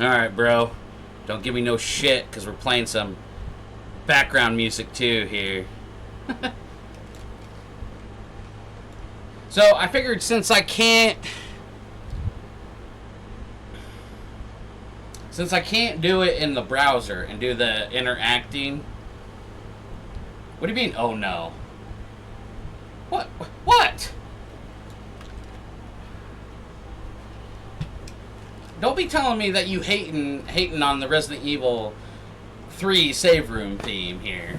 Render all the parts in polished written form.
Alright, bro. Don't give me no shit, because we're playing some background music too here. So I figured since I can't do it in the browser and do the interacting. What do you mean, oh no? What? Don't be telling me that you hating on the Resident Evil 3 save room theme here.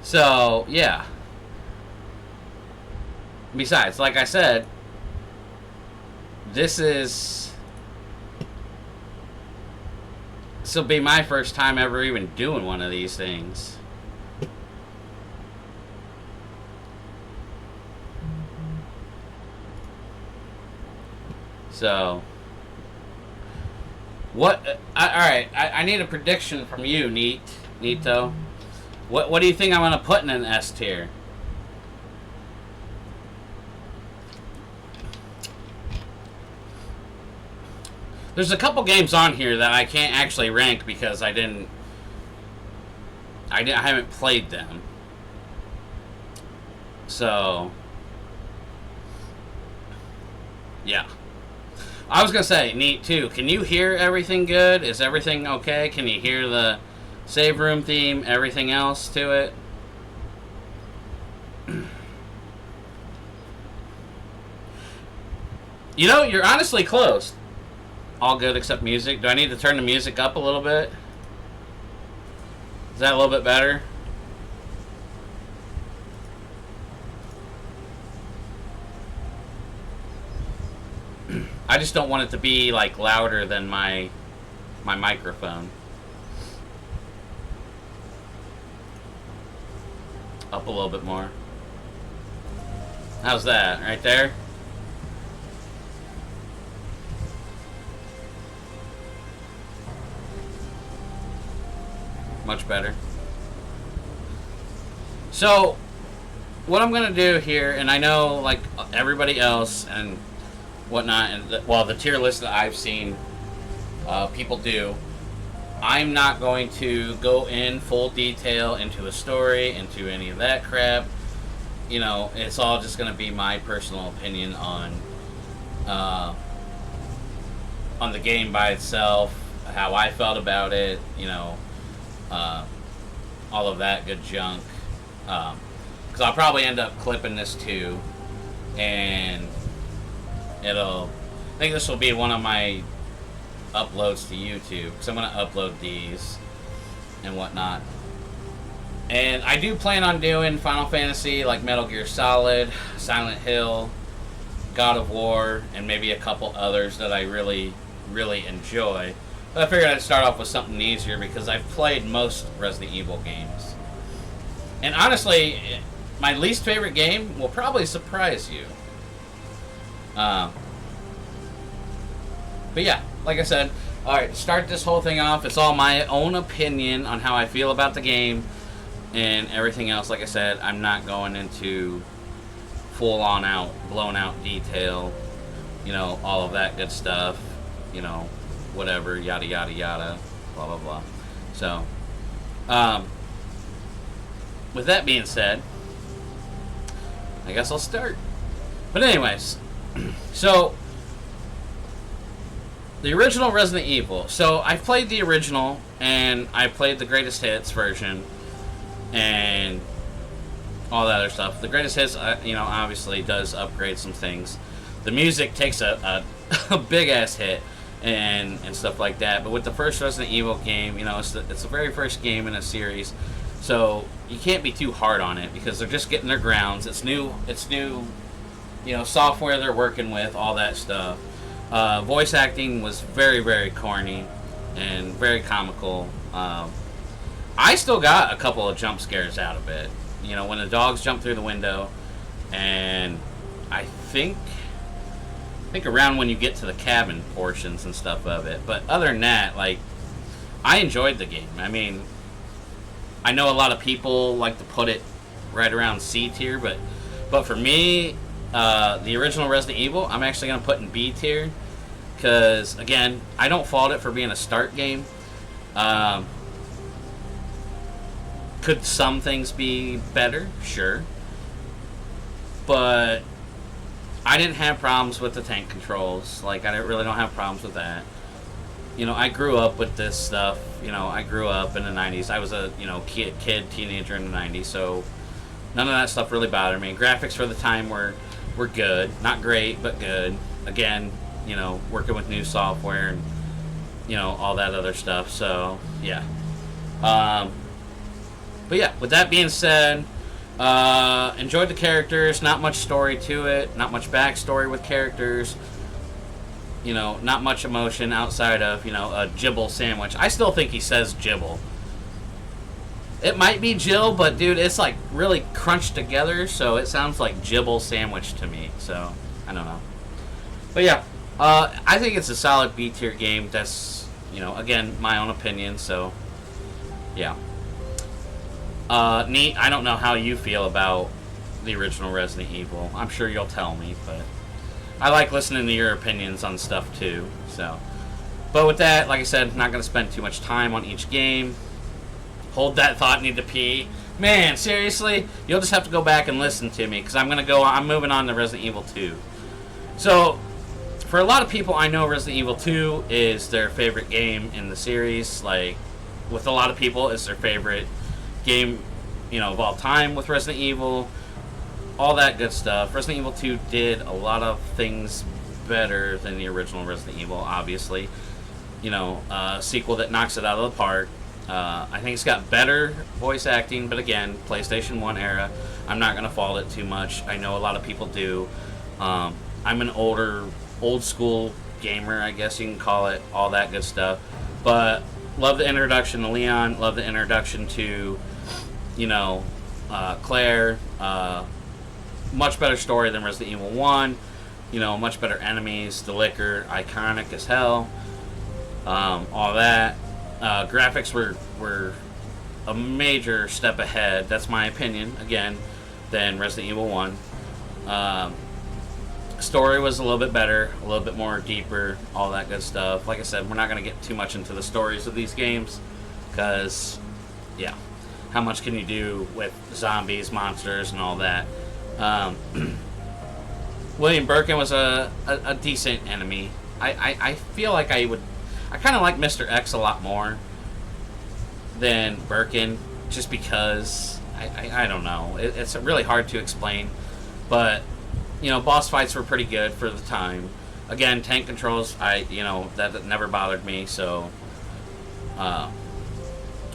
So, yeah. Besides, like I said, this will be my first time ever even doing one of these things. So, alright, I need a prediction from you, Nito. What do you think I'm going to put in an S tier? There's a couple games on here that I can't actually rank because I haven't played them. So, yeah. I was going to say, Neat, too. Can you hear everything good? Is everything okay? Can you hear the save room theme, everything else to it? You know, you're honestly close. All good except music. Do I need to turn the music up a little bit? Is that a little bit better? I just don't want it to be like louder than my microphone. Up a little bit more. How's that? Right there? Much better. So, what I'm going to do here, and I know, like, everybody else and whatnot, and the tier list that I've seen people do, I'm not going to go in full detail into a story, into any of that crap. You know, it's all just going to be my personal opinion on the game by itself, how I felt about it, you know, all of that good junk. Because I'll probably end up clipping this too, and I think this will be one of my uploads to YouTube, because I'm going to upload these and whatnot. And I do plan on doing Final Fantasy, like Metal Gear Solid, Silent Hill, God of War, and maybe a couple others that I really, really enjoy. But I figured I'd start off with something easier because I've played most Resident Evil games. And honestly, my least favorite game will probably surprise you. But yeah, like I said, alright, to start this whole thing off, it's all my own opinion on how I feel about the game and everything else. Like I said, I'm not going into full-on out, blown-out detail, you know, all of that good stuff, you know, whatever, yada, yada, yada, blah, blah, blah. So, with that being said, I guess I'll start. But anyways, so the original Resident Evil. So I played the original, and I played the Greatest Hits version, and all that other stuff. The Greatest Hits, you know, obviously does upgrade some things. The music takes a big ass hit and stuff like that. But with the first Resident Evil game, you know, it's the very first game in a series, so you can't be too hard on it because they're just getting their grounds. It's new, you know, software they're working with, all that stuff. Voice acting was very, very corny and very comical. I still got a couple of jump scares out of it. You know, when the dogs jump through the window, and I think around when you get to the cabin portions and stuff of it. But other than that, like, I enjoyed the game. I mean, I know a lot of people like to put it right around C tier, but for me, the original Resident Evil, I'm actually gonna put in B tier, because again, I don't fault it for being a start game. Could some things be better? Sure. But I didn't have problems with the tank controls. Like, I really don't have problems with that. You know, I grew up with this stuff. You know, I grew up in the 90s. I was a, you know, teenager in the 90s, so none of that stuff really bothered me. Graphics for the time were good. Not great, but good. Again, you know, working with new software and, you know, all that other stuff. So, yeah. But yeah, with that being said, enjoyed the characters. Not much story to it. Not much backstory with characters. You know, not much emotion outside of, you know, a Jibble sandwich. I still think he says Jibble. It might be Jill, but dude, it's like really crunched together, so it sounds like Jibble sandwich to me. So, I don't know. But yeah, I think it's a solid B tier game. That's, you know, again, my own opinion, so yeah. Neat. I don't know how you feel about the original Resident Evil. I'm sure you'll tell me, but I like listening to your opinions on stuff too. So, but with that, like I said, not going to spend too much time on each game. Hold that thought. Need to pee. Man, seriously, you'll just have to go back and listen to me, because I'm moving on to Resident Evil 2. So, for a lot of people, I know Resident Evil 2 is their favorite game in the series. Like, with a lot of people, it's their favorite game, you know, of all time with Resident Evil, all that good stuff. Resident Evil 2 did a lot of things better than the original Resident Evil, obviously. You know, a sequel that knocks it out of the park. I think it's got better voice acting, but again, PlayStation 1 era, I'm not going to fault it too much. I know a lot of people do. I'm an old school gamer, I guess you can call it, all that good stuff. But love the introduction to Leon, love the introduction to, you know, Claire. Much better story than Resident Evil 1. You know, much better enemies. The liquor, iconic as hell. All that. Graphics were a major step ahead, that's my opinion, again, than Resident Evil 1. Story was a little bit better, a little bit more deeper, all that good stuff. Like I said, we're not going to get too much into the stories of these games, because, yeah, how much can you do with zombies, monsters, and all that? William Birkin was a decent enemy. I feel like I kind of like Mr. X a lot more than Birkin, just because, I don't know. It's really hard to explain, but, you know, boss fights were pretty good for the time. Again, tank controls, you know, that never bothered me, so, all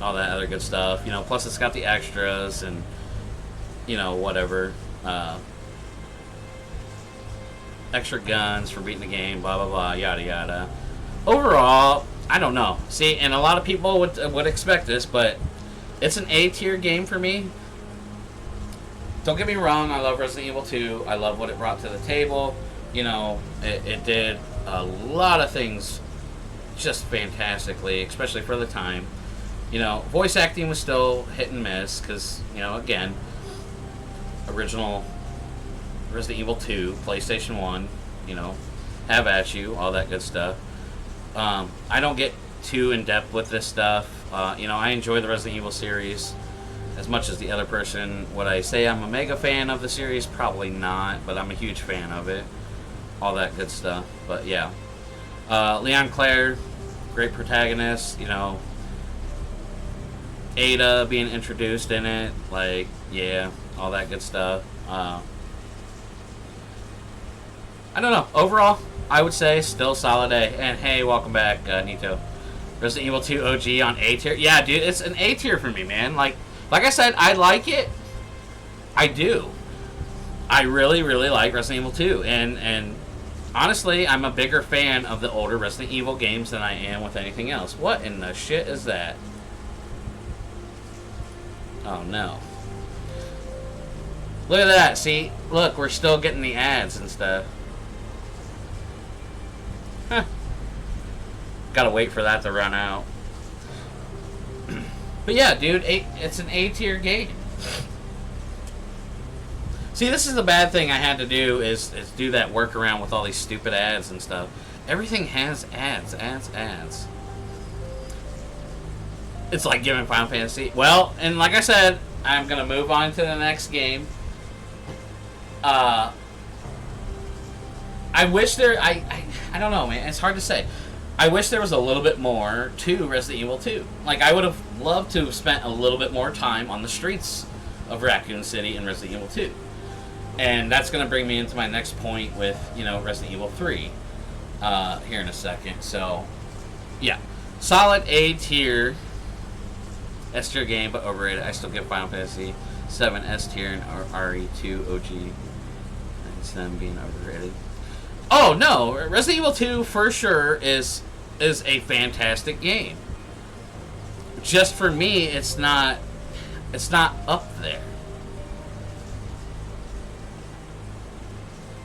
that other good stuff. You know, plus it's got the extras and, you know, whatever. Extra guns for beating the game, blah, blah, blah, yada, yada. Overall, I don't know. See, and a lot of people would expect this, but it's an A tier game for me. Don't get me wrong, I love Resident Evil 2. I love what it brought to the table. You know, it did a lot of things just fantastically, especially for the time. You know, voice acting was still hit and miss, because, you know, again, original Resident Evil 2, PlayStation 1, you know, have at you, all that good stuff. I don't get too in-depth with this stuff. You know, I enjoy the Resident Evil series as much as the other person. Would I say I'm a mega fan of the series? Probably not, but I'm a huge fan of it. All that good stuff. But yeah. Leon Claire, great protagonist, you know. Ada being introduced in it, like, yeah, all that good stuff. I don't know. Overall, I would say still solid A. And hey, welcome back, Nito. Resident Evil 2 OG on A tier. Yeah, dude, it's an A tier for me, man. Like I said, I like it. I do. I really, really like Resident Evil 2. And honestly, I'm a bigger fan of the older Resident Evil games than I am with anything else. What in the shit is that? Oh, no. Look at that. See? Look, we're still getting the ads and stuff. Huh. Gotta wait for that to run out. But yeah, dude, it's an A-tier game. See, this is the bad thing I had to do is do that workaround with all these stupid ads and stuff. Everything has ads. It's like giving Final Fantasy. Well, and like I said, I'm gonna move on to the next game. I wish I don't know, man. It's hard to say. I wish there was a little bit more to Resident Evil 2. Like, I would have loved to have spent a little bit more time on the streets of Raccoon City in Resident Evil 2. And that's going to bring me into my next point with, Resident Evil 3 here in a second. So, yeah. Solid A tier S tier game, but overrated. I still give Final Fantasy 7 S tier and RE2 OG. It's them being overrated. Oh no, Resident Evil 2 for sure is a fantastic game. Just for me, it's not up there.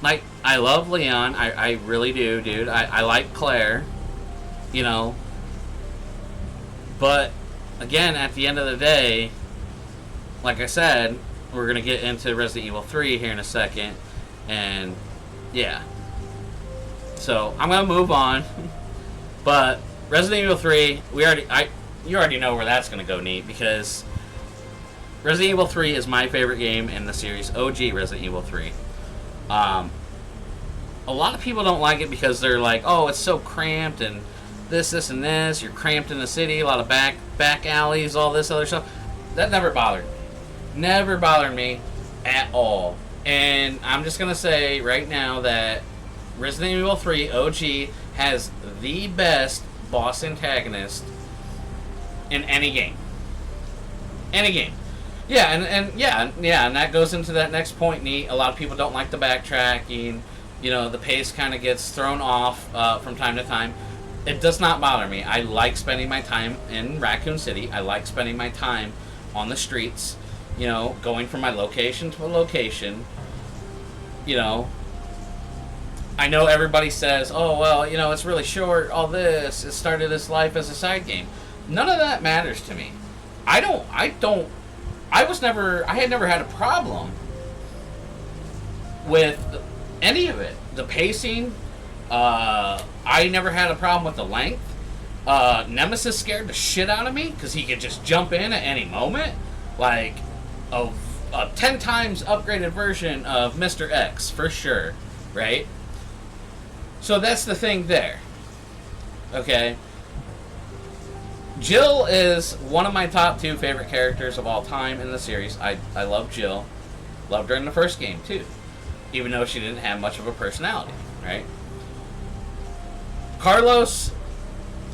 Like, I love Leon, I really do, dude. I like Claire, But again, at the end of the day, like I said, we're gonna get into Resident Evil 3 here in a second, and yeah. So I'm gonna move on, but Resident Evil 3, you already know where that's gonna go, neat, because Resident Evil 3 is my favorite game in the series. OG Resident Evil 3. A lot of people don't like it because they're like, oh, it's so cramped and this, and this. You're cramped in the city, a lot of back alleys, all this other stuff. That never bothered me. Never bothered me at all. And I'm just gonna say right now that Resident Evil 3 OG has the best boss antagonist in any game. Any game. Yeah, and that goes into that next point, neat. A lot of people don't like the backtracking. The pace kind of gets thrown off from time to time. It does not bother me. I like spending my time in Raccoon City. I like spending my time on the streets, going from my location to a location, I know everybody says, oh, well, it's really short, all this, it started its life as a side game. None of that matters to me. I had never had a problem with any of it. The pacing, I never had a problem with the length. Nemesis scared the shit out of me because he could just jump in at any moment. Like a 10 times upgraded version of Mr. X, for sure, right? So that's the thing there. Okay? Jill is one of my top 2 favorite characters of all time in the series. I love Jill. Loved her in the first game, too. Even though she didn't have much of a personality, right? Carlos,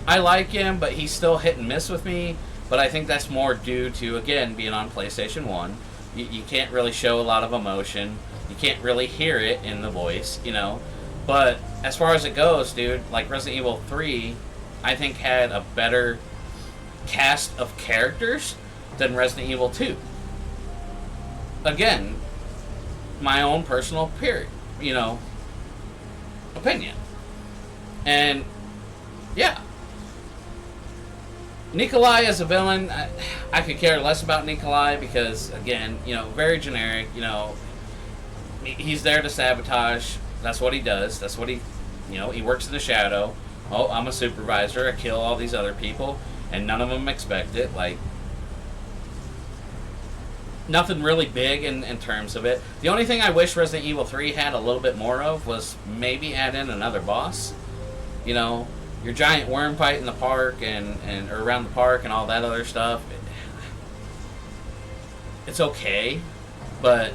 I like him, but he's still hit and miss with me. But I think that's more due to, again, being on PlayStation 1. You can't really show a lot of emotion. You can't really hear it in the voice, But as far as it goes, dude, like Resident Evil 3, I think had a better cast of characters than Resident Evil 2. Again, my own personal opinion. And yeah, Nikolai as a villain, I could care less about Nikolai because, again, very generic. He's there to sabotage. That's what he does. That's what he works in the shadow. Oh, I'm a supervisor. I kill all these other people, and none of them expect it. Like, nothing really big in terms of it. The only thing I wish Resident Evil 3 had a little bit more of was maybe add in another boss. Your giant worm fight in the park and or around the park and all that other stuff. It's okay, but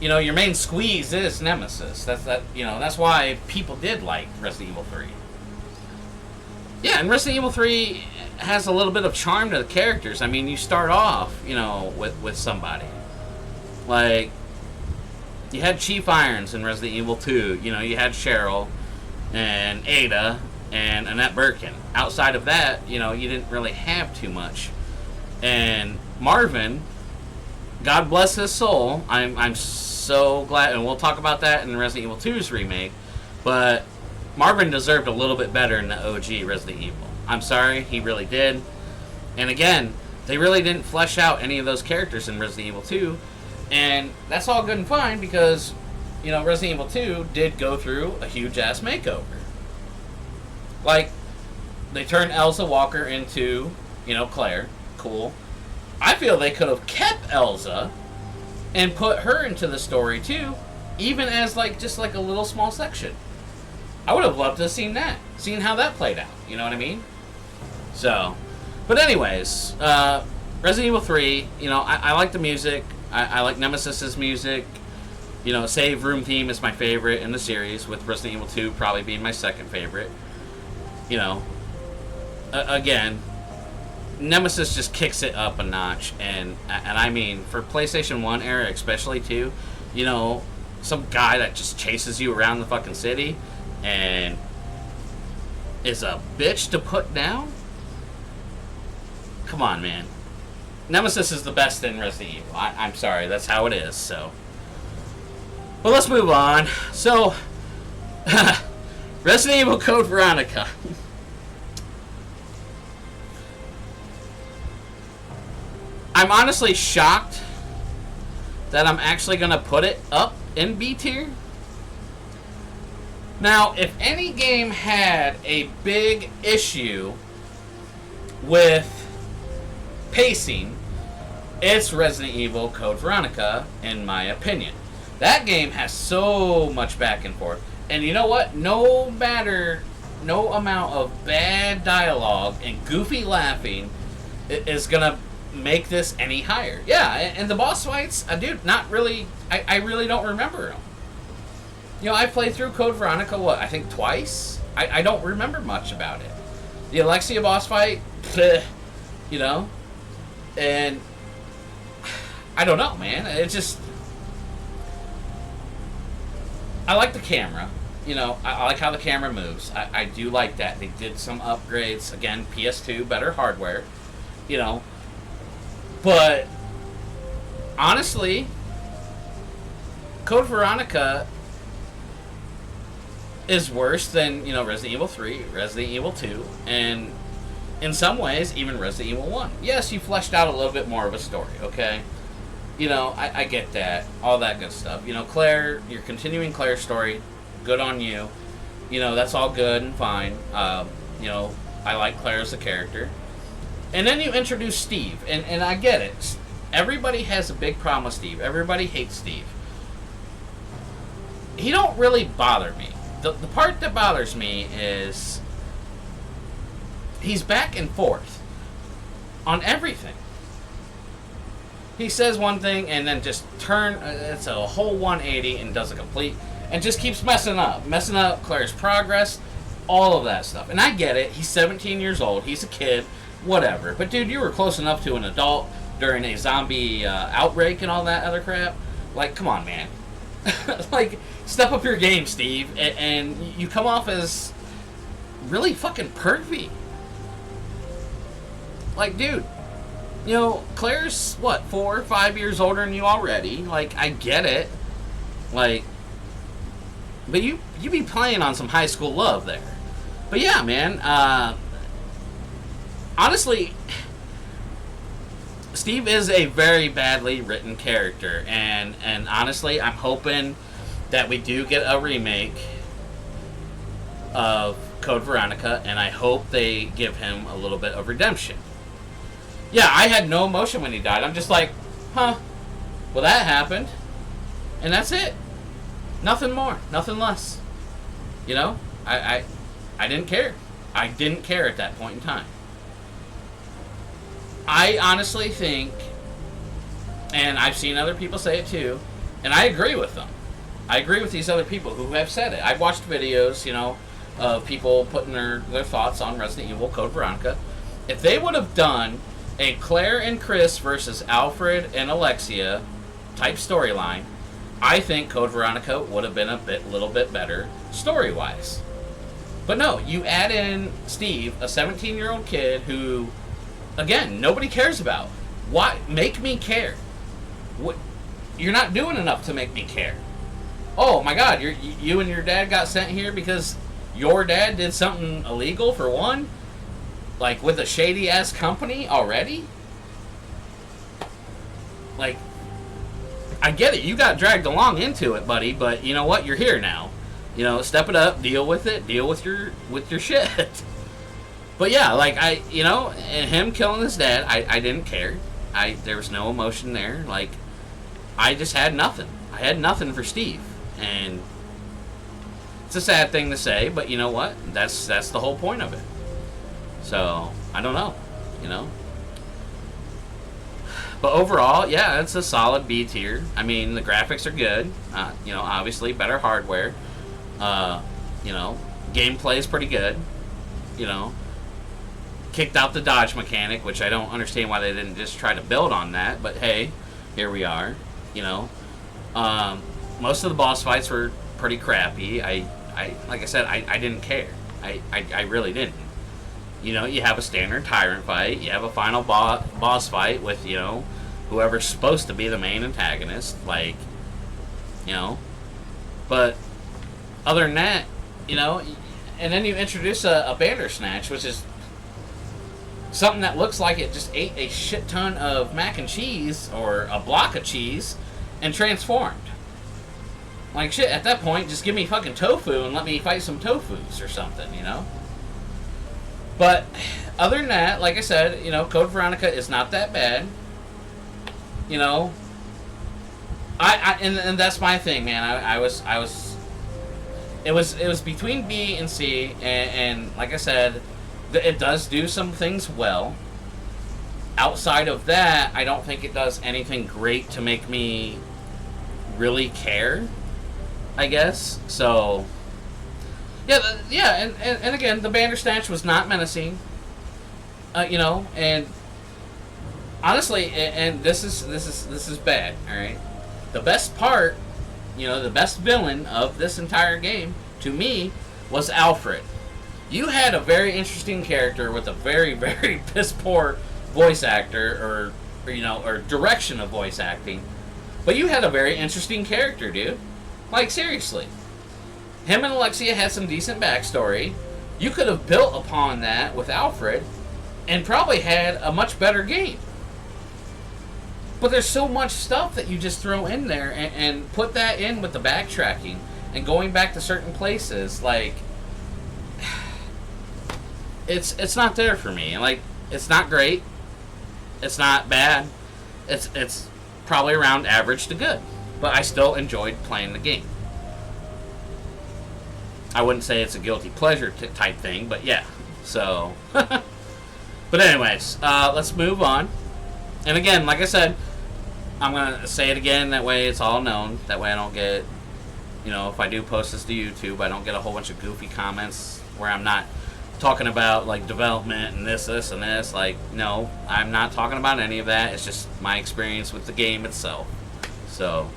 your main squeeze is Nemesis. That's why people did like Resident Evil 3. Yeah, and Resident Evil 3 has a little bit of charm to the characters. I mean, you start off, with somebody. Like, you had Chief Irons in Resident Evil 2. You had Cheryl and Ada and Annette Birkin. Outside of that, you didn't really have too much. And Marvin God bless his soul. I'm so glad, and we'll talk about that in Resident Evil 2's remake. But Marvin deserved a little bit better in the OG Resident Evil. I'm sorry, he really did. And again, they really didn't flesh out any of those characters in Resident Evil 2. And that's all good and fine because, you know, Resident Evil 2 did go through a huge ass makeover. Like, they turned Elsa Walker into, you know, Claire. Cool. I feel they could have kept Elsa and put her into the story too, even as like just like a little small section. I would have loved to have seen that, seen how that played out. You know what I mean? So, but anyways, Resident Evil 3. You know, I like the music. I like Nemesis's music. You know, Save Room theme is my favorite in the series, with Resident Evil 2 probably being my second favorite. You know, again, Nemesis just kicks it up a notch, and I mean, for PlayStation 1 era especially too, you know, some guy that just chases you around the fucking city and is a bitch to put down? Come on, man. Nemesis is the best in Resident Evil. I'm sorry, that's how it is, so. Well, let's move on. So, Resident Evil Code Veronica. I'm honestly shocked that I'm actually going to put it up in B tier. Now, if any game had a big issue with pacing, it's Resident Evil Code Veronica, in my opinion. That game has so much back and forth. And you know what? No amount of bad dialogue and goofy laughing is going to make this any higher. Yeah, and the boss fights, dude, not really, I really don't remember them. You know, I played through Code Veronica, I think twice? I don't remember much about it. The Alexia boss fight, you know, and I don't know, man. It's just, I like the camera. You know, I like how the camera moves. I do like that. They did some upgrades. Again, PS2, better hardware. You know, but honestly, Code Veronica is worse than, you know, Resident Evil 3, Resident Evil 2, and in some ways, even Resident Evil 1. Yes, you fleshed out a little bit more of a story, okay? You know, I get that, all that good stuff. You know, Claire, you're continuing Claire's story, good on you. You know, that's all good and fine. You know, I like Claire as a character. And then you introduce Steve, and I get it. Everybody has a big problem with Steve. Everybody hates Steve. He don't really bother me. The part that bothers me is he's back and forth on everything. He says one thing and then just it's a whole 180 and does a complete, and just keeps messing up Claire's progress, all of that stuff. And I get it. He's 17 years old. He's a kid. Whatever. But dude, you were close enough to an adult during a zombie outbreak and all that other crap. Like, come on, man. Like, step up your game, Steve. And you come off as really fucking pervy. Like, dude, you know, Claire's, what, 4 or 5 years older than you already. Like, I get it. Like, but you be playing on some high school love there. But yeah, man, honestly, Steve is a very badly written character, and honestly, I'm hoping that we do get a remake of Code Veronica, and I hope they give him a little bit of redemption. Yeah, I had no emotion when he died. I'm just like, huh, well, that happened, and that's it. Nothing more, nothing less. You know, I didn't care. I didn't care at that point in time. I honestly think, and I've seen other people say it too, and I agree with them. I agree with these other people who have said it. I've watched videos, you know, of people putting their thoughts on Resident Evil Code Veronica. If they would have done a Claire and Chris versus Alfred and Alexia type storyline, I think Code Veronica would have been a little bit better story-wise. But no, you add in Steve, a 17-year-old kid who, again, nobody cares about. Why? Make me care. What? You're not doing enough to make me care. Oh my God, you and your dad got sent here because your dad did something illegal for one? Like with a shady ass company already? Like, I get it, you got dragged along into it, buddy, but you know what? You're here now. You know, step it up, deal with it, deal with your shit. But yeah, like and him killing his dad, I didn't care. There was no emotion there. Like, I just had nothing. I had nothing for Steve. And it's a sad thing to say, but you know what? That's the whole point of it. So, I don't know, But overall, yeah, it's a solid B tier. I mean, the graphics are good. Obviously better hardware. Gameplay is pretty good. Kicked out the dodge mechanic, which I don't understand why they didn't just try to build on that. But hey, here we are. Most of the boss fights were pretty crappy. Like I said, I didn't care. I really didn't. You have a standard tyrant fight. You have a final boss fight with, whoever's supposed to be the main antagonist. But other than that, and then you introduce a Bandersnatch, which is something that looks like it just ate a shit ton of mac and cheese, or a block of cheese, and transformed. Like, shit, at that point, just give me fucking tofu and let me fight some tofus or something, But, other than that, like I said, Code Veronica is not that bad. And that's my thing, man. It was between B and C, and like I said, it does do some things well. Outside of that, I don't think it does anything great to make me really care, I guess. So, and again, the Bandersnatch was not menacing, and honestly, and this is bad. All right, the best part, the best villain of this entire game to me was Alfred. You had a very interesting character with a very, very piss poor voice actor, or direction of voice acting, but you had a very interesting character, dude. Like, seriously. Him and Alexia had some decent backstory. You could have built upon that with Alfred and probably had a much better game. But there's so much stuff that you just throw in there and put that in with the backtracking and going back to certain places. Like, it's not there for me. Like, it's not great. It's not bad. It's probably around average to good. But I still enjoyed playing the game. I wouldn't say it's a guilty pleasure type thing, but yeah. So, but anyways, let's move on. And again, like I said, I'm going to say it again, that way it's all known. That way I don't get, if I do post this to YouTube, I don't get a whole bunch of goofy comments where I'm not talking about, like, development and this, and this. Like, no, I'm not talking about any of that. It's just my experience with the game itself. So,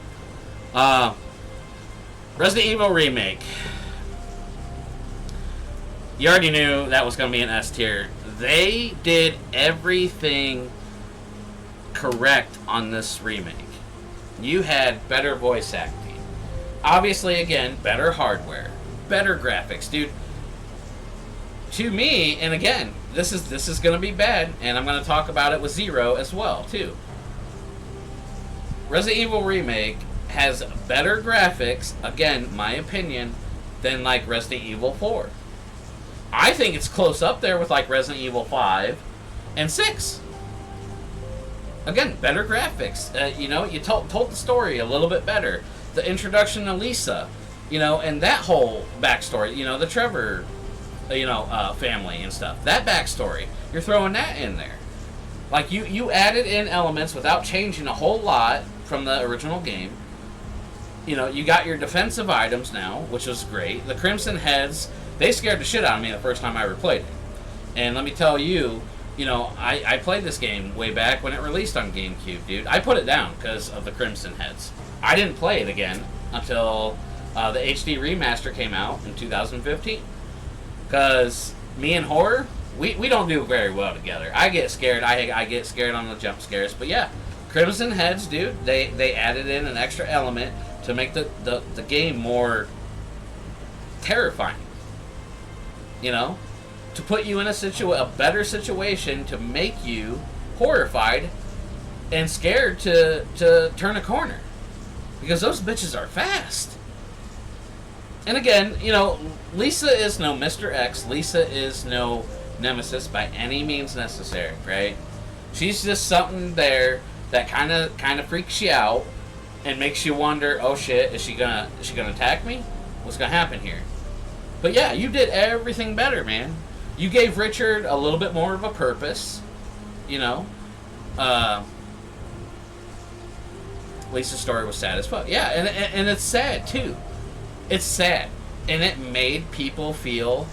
Resident Evil Remake. You already knew that was going to be an S tier. They did everything correct on this remake. You had better voice acting. Obviously, again, better hardware. Better graphics. Dude, to me, and again, this is going to be bad, and I'm going to talk about it with Zero as well, too. Resident Evil Remake has better graphics, again, my opinion, than, like, Resident Evil 4. I think it's close up there with, like, Resident Evil 5 and 6. Again, better graphics. You told the story a little bit better. The introduction to Lisa, and that whole backstory, the Trevor, family and stuff. That backstory, you're throwing that in there. Like, you added in elements without changing a whole lot from the original game. You got your defensive items now, which was great. The Crimson Heads, they scared the shit out of me the first time I ever played it. And let me tell you, I played this game way back when it released on GameCube, dude. I put it down because of the Crimson Heads. I didn't play it again until the HD remaster came out in 2015. Because me and horror, we don't do very well together. I get scared. I get scared on the jump scares. But yeah, Crimson Heads, dude, they added in an extra element to make the game more terrifying. You know? To put you in a better situation to make you horrified and scared to turn a corner. Because those bitches are fast. And again, you know, Lisa is no Mr. X. Lisa is no Nemesis by any means necessary, right? She's just something there that kind of freaks you out and makes you wonder, oh shit, is she gonna attack me? What's gonna happen here? But yeah, you did everything better, man. You gave Richard a little bit more of a purpose, you know. Lisa's story was sad as fuck. Yeah, and it's sad too. It's sad, and it made people feel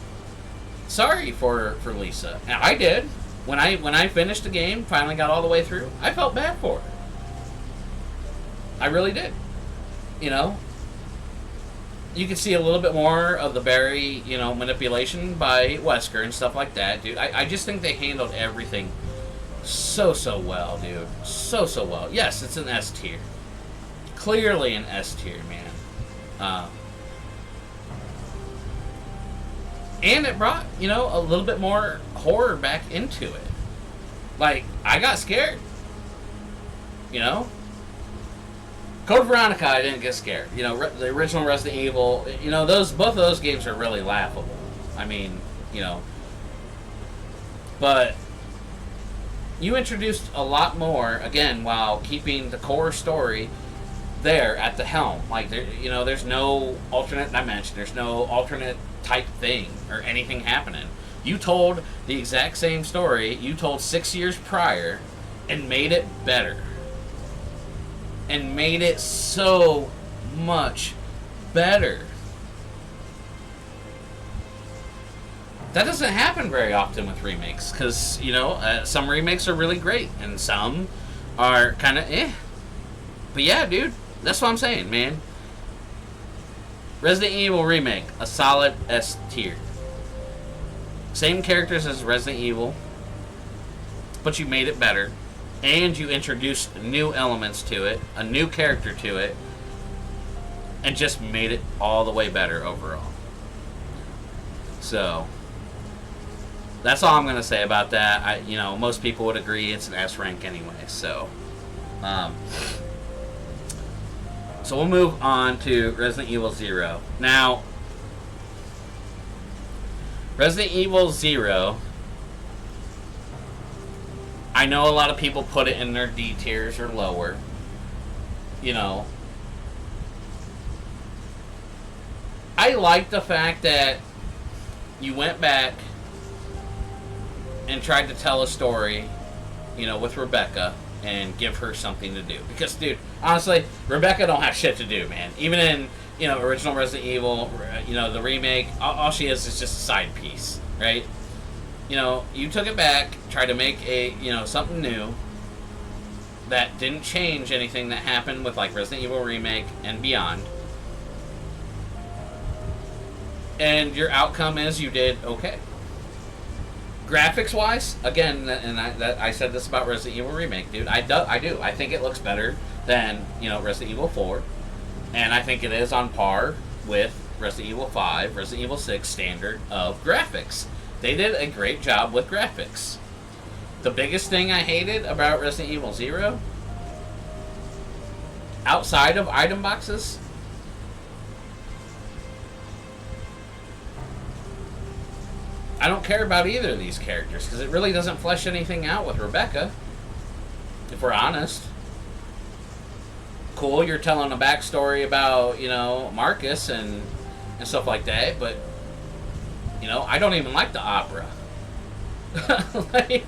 sorry for Lisa. And I did. When I finished the game, finally got all the way through, I felt bad for her. I really did. You know? You could see a little bit more of the Barry, you know, manipulation by Wesker and stuff like that, dude. I just think they handled everything so well, dude. So well. Yes, it's an S tier. Clearly an S tier, man. And it brought, you know, a little bit more horror back into it. Like, I got scared. You know? Code Veronica, I didn't get scared. You know, the original Resident Evil, you know, both of those games are really laughable. I mean, you know. But you introduced a lot more, again, while keeping the core story there at the helm. Like, there, you know, there's no alternate dimension. There's no alternate type thing or anything happening. You told the exact same story you told 6 years prior and made it better. And made it so much better. That doesn't happen very often with remakes, because, you know, some remakes are really great and some are kind of eh. But yeah, dude, that's what I'm saying, man. Resident Evil Remake, a solid S tier. Same characters as Resident Evil, but you made it better. And you introduced new elements to it, a new character to it, and just made it all the way better overall. So, that's all I'm going to say about that. You know, most people would agree it's an S rank anyway. So we'll move on to Resident Evil 0. Now, Resident Evil 0, I know a lot of people put it in their D tiers or lower. You know, I like the fact that you went back and tried to tell a story, you know, with Rebecca and give her something to do. Because, dude, honestly, Rebecca don't have shit to do, man. Even in, you know, original Resident Evil, you know, the remake, all she is just a side piece, right? You know, you took it back, tried to make a, you know, something new that didn't change anything that happened with, like, Resident Evil Remake and beyond. And your outcome is you did okay. Graphics-wise, again, and I said this about Resident Evil Remake, dude, I do. I think it looks better than, you know, Resident Evil 4. And I think it is on par with Resident Evil 5, Resident Evil 6 standard of graphics. They did a great job with graphics. The biggest thing I hated about Resident Evil 0, outside of item boxes, I don't care about either of these characters, because it really doesn't flesh anything out with Rebecca, if we're honest. Cool, you're telling a backstory about, you know, Marcus and stuff like that, but, you know, I don't even like the opera. Like,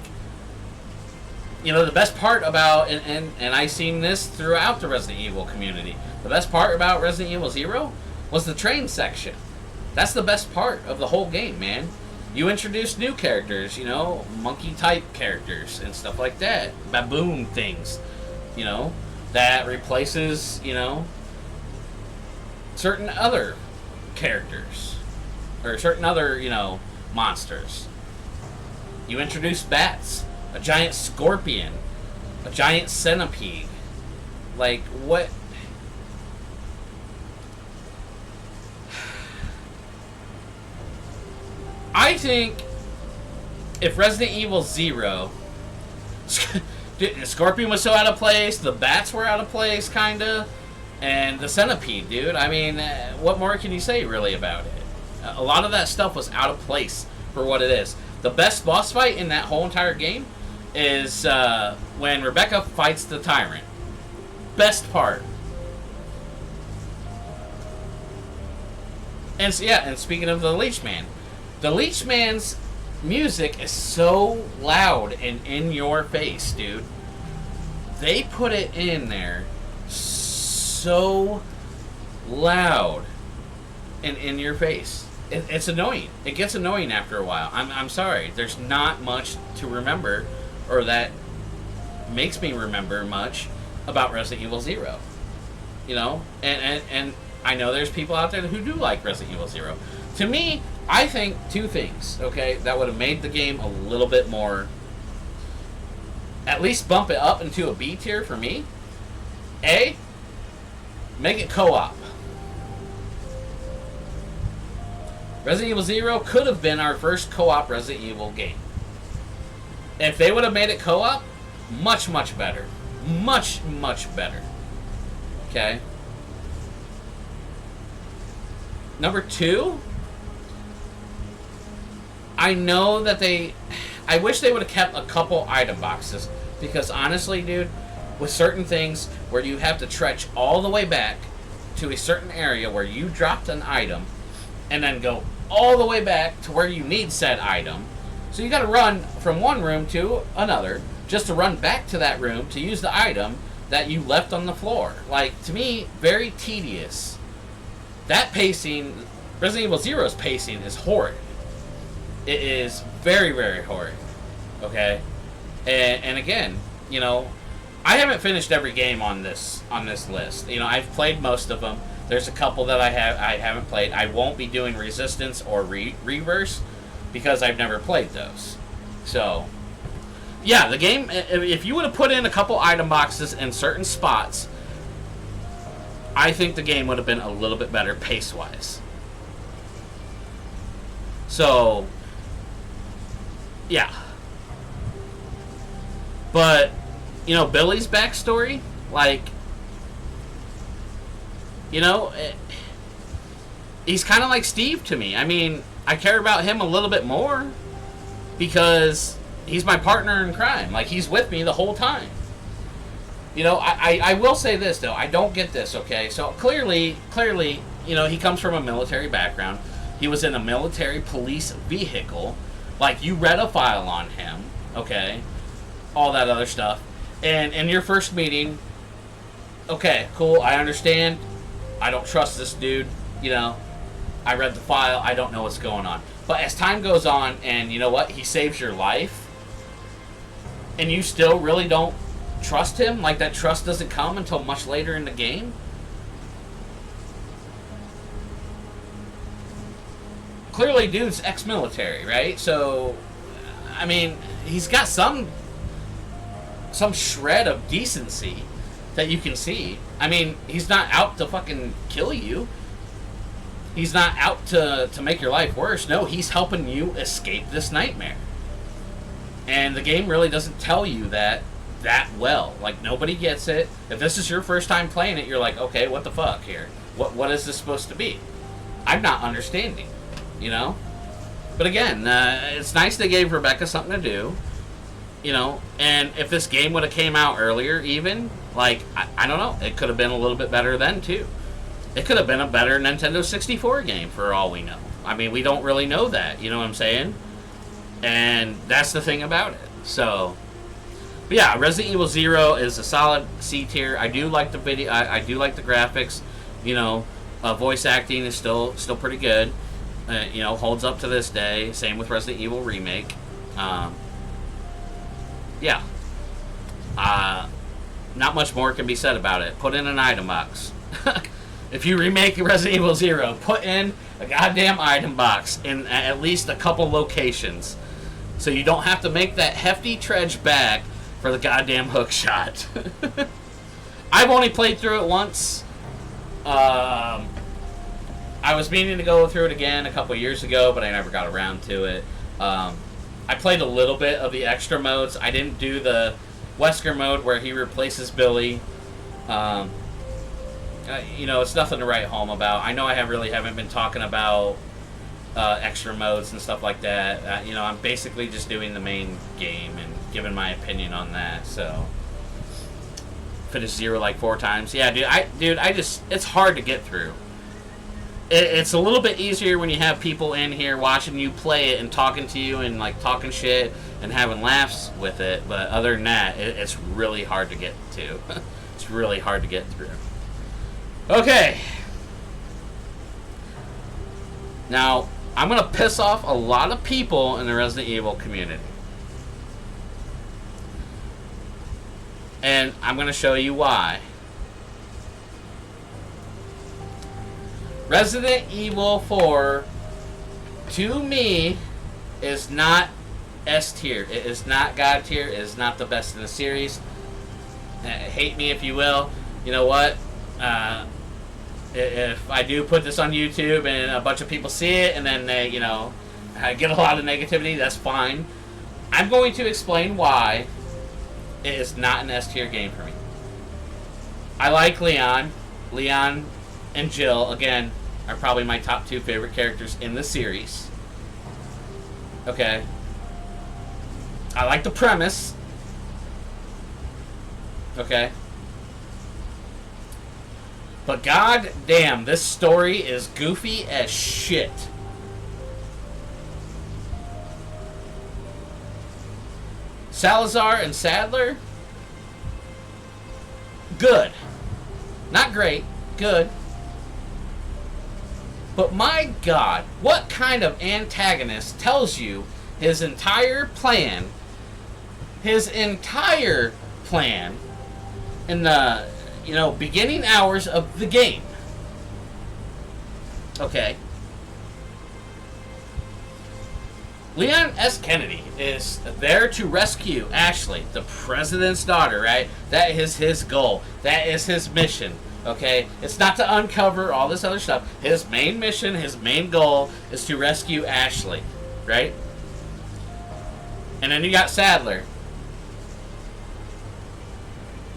you know, the best part about, and I seen this throughout the Resident Evil community, the best part about Resident Evil 0 was the train section. That's the best part of the whole game, man. You introduce new characters, you know, monkey-type characters and stuff like that. Baboon things, you know, that replaces, you know, certain other characters. Or certain other, you know, monsters. You introduce bats, a giant scorpion, A giant centipede. Like, what? I think if Resident Evil 0... Scorpion was so out of place, the bats were out of place, kinda, and the centipede, dude. I mean, what more can you say, really, about it? A lot of that stuff was out of place for what it is. The best boss fight in that whole entire game is when Rebecca fights the Tyrant. Best part. And so, yeah, and speaking of the Leech Man, the Leech Man's music is so loud and in your face, dude. They put it in there so loud and in your face. It's annoying. It gets annoying after a while. I'm sorry. There's not much to remember, or that makes me remember much about Resident Evil 0. You know? And I know there's people out there who do like Resident Evil 0. To me, I think two things, okay, that would have made the game a little bit more, at least bump it up into a B tier for me. A, make it co-op. Resident Evil 0 could have been our first co-op Resident Evil game. If they would have made it co-op, much, much better. Much, much better. Okay? Number 2, I know that I wish they would have kept a couple item boxes, because honestly, dude, with certain things where you have to trudge all the way back to a certain area where you dropped an item, and then go all the way back to where you need said item, so you got to run from one room to another just to run back to that room to use the item that you left on the floor. Like, to me, very tedious. That pacing, Resident Evil Zero's pacing is horrid. It is very, very horrid. Okay? And again, you know, I haven't finished every game on this list. You know, I've played most of them. There's a couple that I haven't played. I won't be doing Resistance or Reverse because I've never played those. So, yeah, the game, if you would have put in a couple item boxes in certain spots, I think the game would have been a little bit better pace-wise. So, yeah. But, you know, Billy's backstory, like, you know, he's kind of like Steve to me. I mean, I care about him a little bit more because he's my partner in crime. Like, he's with me the whole time. You know, I will say this, though. I don't get this, okay? So, clearly, you know, he comes from a military background. He was in a military police vehicle. Like, you read a file on him, okay? All that other stuff. And in your first meeting, okay, cool, I understand. I don't trust this dude, you know. I read the file, I don't know what's going on. But as time goes on, and you know what? He saves your life, and you still really don't trust him, like that trust doesn't come until much later in the game. Clearly, dude's ex-military, right? So, I mean, he's got some shred of decency that you can see. I mean, he's not out to fucking kill you. He's not out to make your life worse. No, he's helping you escape this nightmare. And the game really doesn't tell you that well. Like, nobody gets it. If this is your first time playing it, you're like, okay, what the fuck here? What is this supposed to be? I'm not understanding, you know? But again, it's nice they gave Rebecca something to do, you know? And if this game would have came out earlier even, like, I don't know, it could have been a little bit better then too. It could have been a better Nintendo 64 game for all we know. I mean, we don't really know that, you know what I'm saying? And that's the thing about it. So, but yeah, Resident Evil 0 is a solid C tier. I do like the video. I do like the graphics. You know, voice acting is still pretty good. You know, holds up to this day. Same with Resident Evil Remake. Yeah. Not much more can be said about it. Put in an item box. If you remake Resident Evil 0, put in a goddamn item box in at least a couple locations. So you don't have to make that hefty trudge back for the goddamn hook shot. I've only played through it once. I was meaning to go through it again a couple years ago, but I never got around to it. I played a little bit of the extra modes. I didn't do the Wesker mode where he replaces Billy. You know, it's nothing to write home about. I know I really haven't been talking about extra modes and stuff like that. You know, I'm basically just doing the main game and giving my opinion on that. So, finished Zero like 4 times. Yeah, dude, it's hard to get through. It's a little bit easier when you have people in here watching you play it and talking to you and like talking shit and having laughs with it. But other than that, it's really hard to get to. It's really hard to get through. Okay. Now, I'm going to piss off a lot of people in the Resident Evil community. And I'm going to show you why. Resident Evil 4, to me, is not S tier. It is not God tier. It is not the best in the series. Hate me if you will. You know what? If I do put this on YouTube and a bunch of people see it and then they, you know, get a lot of negativity, that's fine. I'm going to explain why it is not an S tier game for me. I like Leon. Leon and Jill, again, are probably my top 2 favorite characters in the series. Okay. I like the premise. Okay. But god damn, this story is goofy as shit. Salazar and Sadler? Good. Not great. Good. But my god, what kind of antagonist tells you his entire plan in the, you know, beginning hours of the game? Okay. Leon S. Kennedy is there to rescue Ashley, the president's daughter, right? That is his goal. That is his mission. Okay? It's not to uncover all this other stuff. His main mission, his main goal is to rescue Ashley. Right? And then you got Sadler.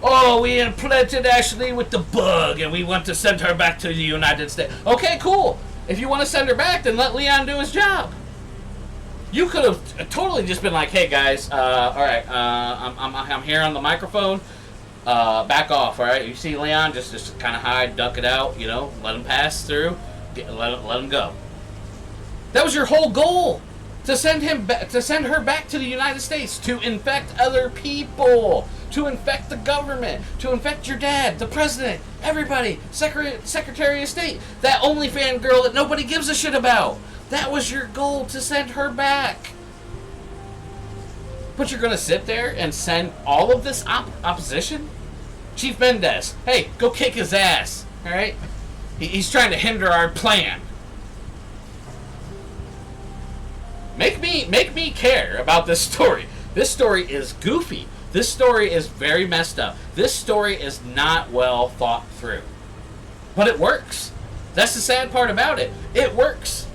Oh, we implanted Ashley with the bug and we want to send her back to the United States. Okay, cool. If you want to send her back, then let Leon do his job. You could have totally just been like, hey guys, alright, I'm here on the microphone. Back off, alright? You see Leon, just kind of hide, duck it out, you know, let him pass through, let him go. That was your whole goal, to send her back to the United States, to infect other people, to infect the government, to infect your dad, the president, everybody, Secretary of State, that OnlyFans girl that nobody gives a shit about. That was your goal, to send her back. But you're going to sit there and send all of this opposition? Chief Mendez, hey, go kick his ass, all right? He's trying to hinder our plan. Make me care about this story. This story is goofy. This story is very messed up. This story is not well thought through. But it works. That's the sad part about it. It works.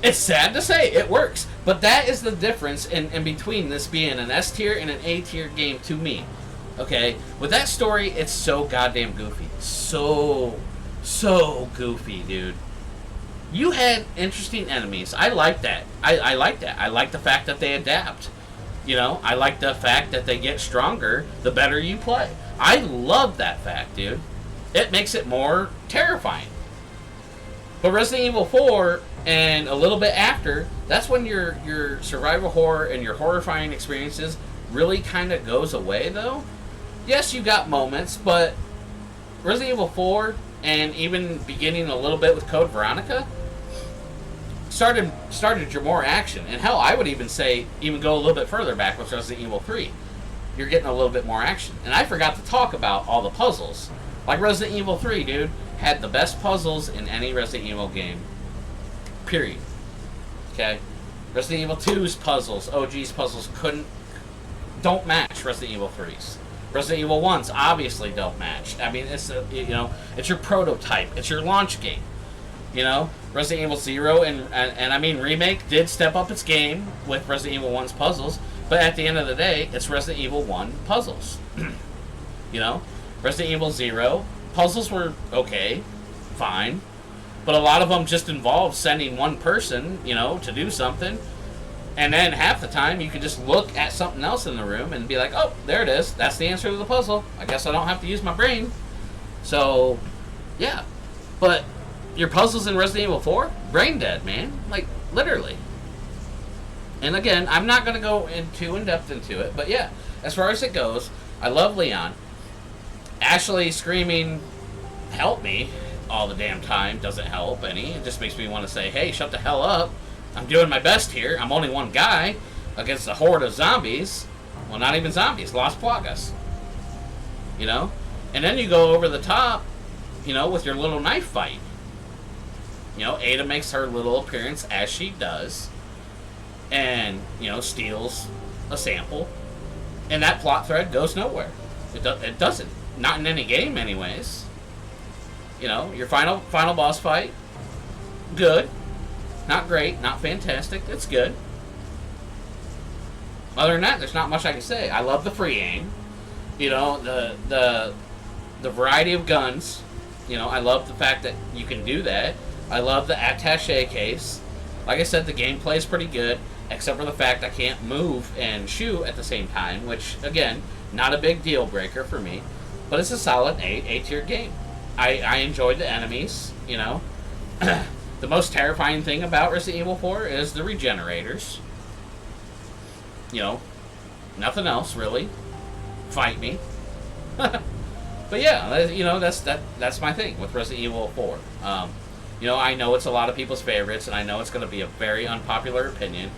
It's sad to say, it works. But that is the difference in between this being an S tier and an A tier game to me. Okay? With that story, it's so goddamn goofy. So goofy, dude. You had interesting enemies. I like that. I like that. I like the fact that they adapt. You know, I like the fact that they get stronger the better you play. I love that fact, dude. It makes it more terrifying. But Resident Evil 4 and a little bit after, that's when your survival horror and your horrifying experiences really kind of goes away, though. Yes, you got moments, but Resident Evil 4 and even beginning a little bit with Code Veronica started your more action. And hell, I would even go a little bit further back with Resident Evil 3. You're getting a little bit more action. And I forgot to talk about all the puzzles. Like Resident Evil 3, dude, had the best puzzles in any Resident Evil game. Period. Okay? Resident Evil 2's puzzles, OG's puzzles, couldn't don't match Resident Evil 3's. Resident Evil 1's obviously don't match. I mean, it's it's your prototype. It's your launch game. Resident Evil 0 and I mean Remake did step up its game with Resident Evil 1's puzzles, but at the end of the day, it's Resident Evil 1 puzzles. Resident Evil 0 puzzles were okay, fine, but a lot of them just involved sending one person, to do something. And then half the time, you could just look at something else in the room and be like, oh, there it is. That's the answer to the puzzle. I guess I don't have to use my brain. So, yeah. But your puzzles in Resident Evil 4? Brain dead, man. Like, literally. And again, I'm not going to go too in-depth into it. But yeah, as far as it goes, I love Leon. Ashley screaming, help me, all the damn time doesn't help any. It just makes me want to say, hey, shut the hell up. I'm doing my best here. I'm only one guy against a horde of zombies. Well, not even zombies. Las Plagas. And then you go over the top, with your little knife fight. Ada makes her little appearance as she does. And, steals a sample. And that plot thread goes nowhere. It doesn't. Not in any game, anyways. Your final boss fight, good. Not great, not fantastic. It's good. Other than that, there's not much I can say. I love the free aim. The variety of guns. I love the fact that you can do that. I love the attaché case. Like I said, the gameplay is pretty good, except for the fact I can't move and shoot at the same time, which, again, not a big deal breaker for me. But it's a solid A-tier game. I enjoyed the enemies, The most terrifying thing about Resident Evil 4 is the regenerators. Nothing else, really. Fight me. But yeah, that's my thing with Resident Evil 4. I know it's a lot of people's favorites, and I know it's going to be a very unpopular opinion.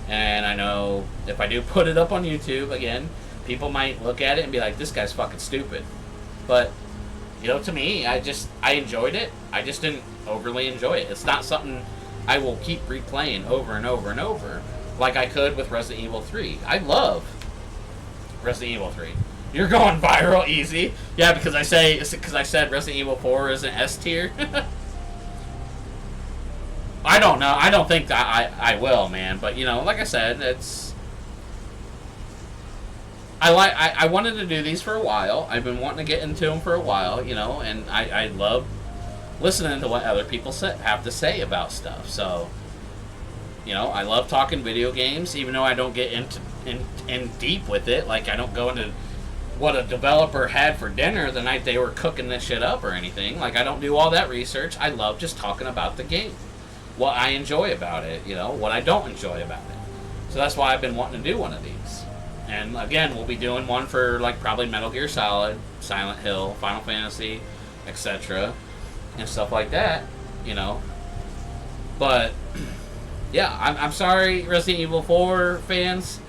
And I know if I do put it up on YouTube, again, people might look at it and be like, this guy's fucking stupid. But, to me, I enjoyed it. I just didn't overly enjoy it. It's not something I will keep replaying over and over and over like I could with Resident Evil 3. I love Resident Evil 3. You're going viral easy. Yeah, because I said Resident Evil 4 is an S tier. I don't know. I don't think that I will, man. But like I said, I wanted to do these for a while. I've been wanting to get into them for a while, and I love listening to what other people have to say about stuff. So, I love talking video games, even though I don't get in deep with it. Like, I don't go into what a developer had for dinner the night they were cooking this shit up or anything. Like, I don't do all that research. I love just talking about the game. What I enjoy about it, what I don't enjoy about it. So that's why I've been wanting to do one of these. And again, we'll be doing one for probably Metal Gear Solid, Silent Hill, Final Fantasy, etc. and stuff like that, But yeah, I'm sorry, Resident Evil 4 fans.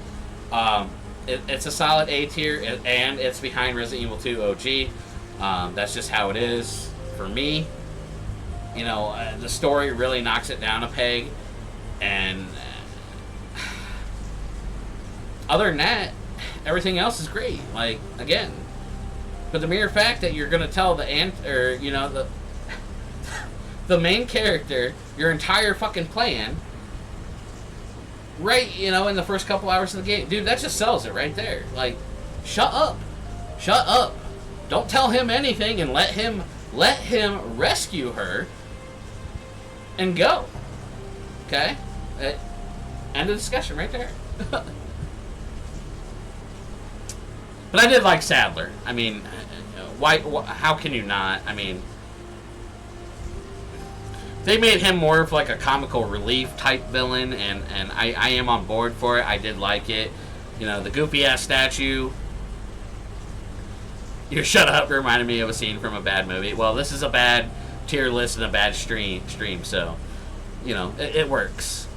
It's a solid A tier, and it's behind Resident Evil 2 OG. That's just how it is for me. The story really knocks it down a peg, and other than that, everything else is great. Like, again, but the mere fact that you're gonna tell the main character your entire fucking plan, right? In the first couple hours of the game, dude, that just sells it right there. Like, shut up, don't tell him anything, and let him rescue her. And go. Okay? End of discussion right there. But I did like Sadler. I mean, how can you not? I mean, they made him more of like a comical relief type villain, and I am on board for it. I did like it. The goofy ass statue. Your shut up reminded me of a scene from a bad movie. Well, this is a bad tier list and a bad stream, so it works.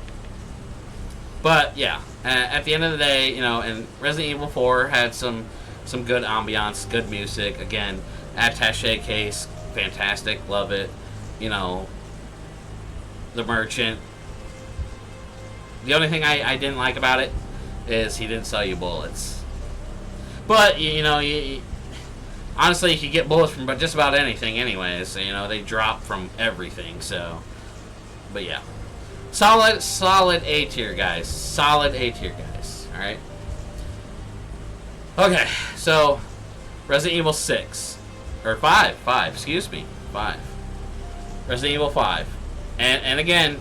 But yeah, at the end of the day, and Resident Evil 4 had some good ambiance, good music. Again, attaché case, fantastic, love it. The merchant. The only thing I didn't like about it is he didn't sell you bullets. But honestly, you can get bullets from just about anything, anyways. They drop from everything. So, but yeah, solid A tier, guys. Solid A tier, guys. All right. Okay, so Resident Evil 6 or 5, excuse me, 5. Resident Evil 5, and again,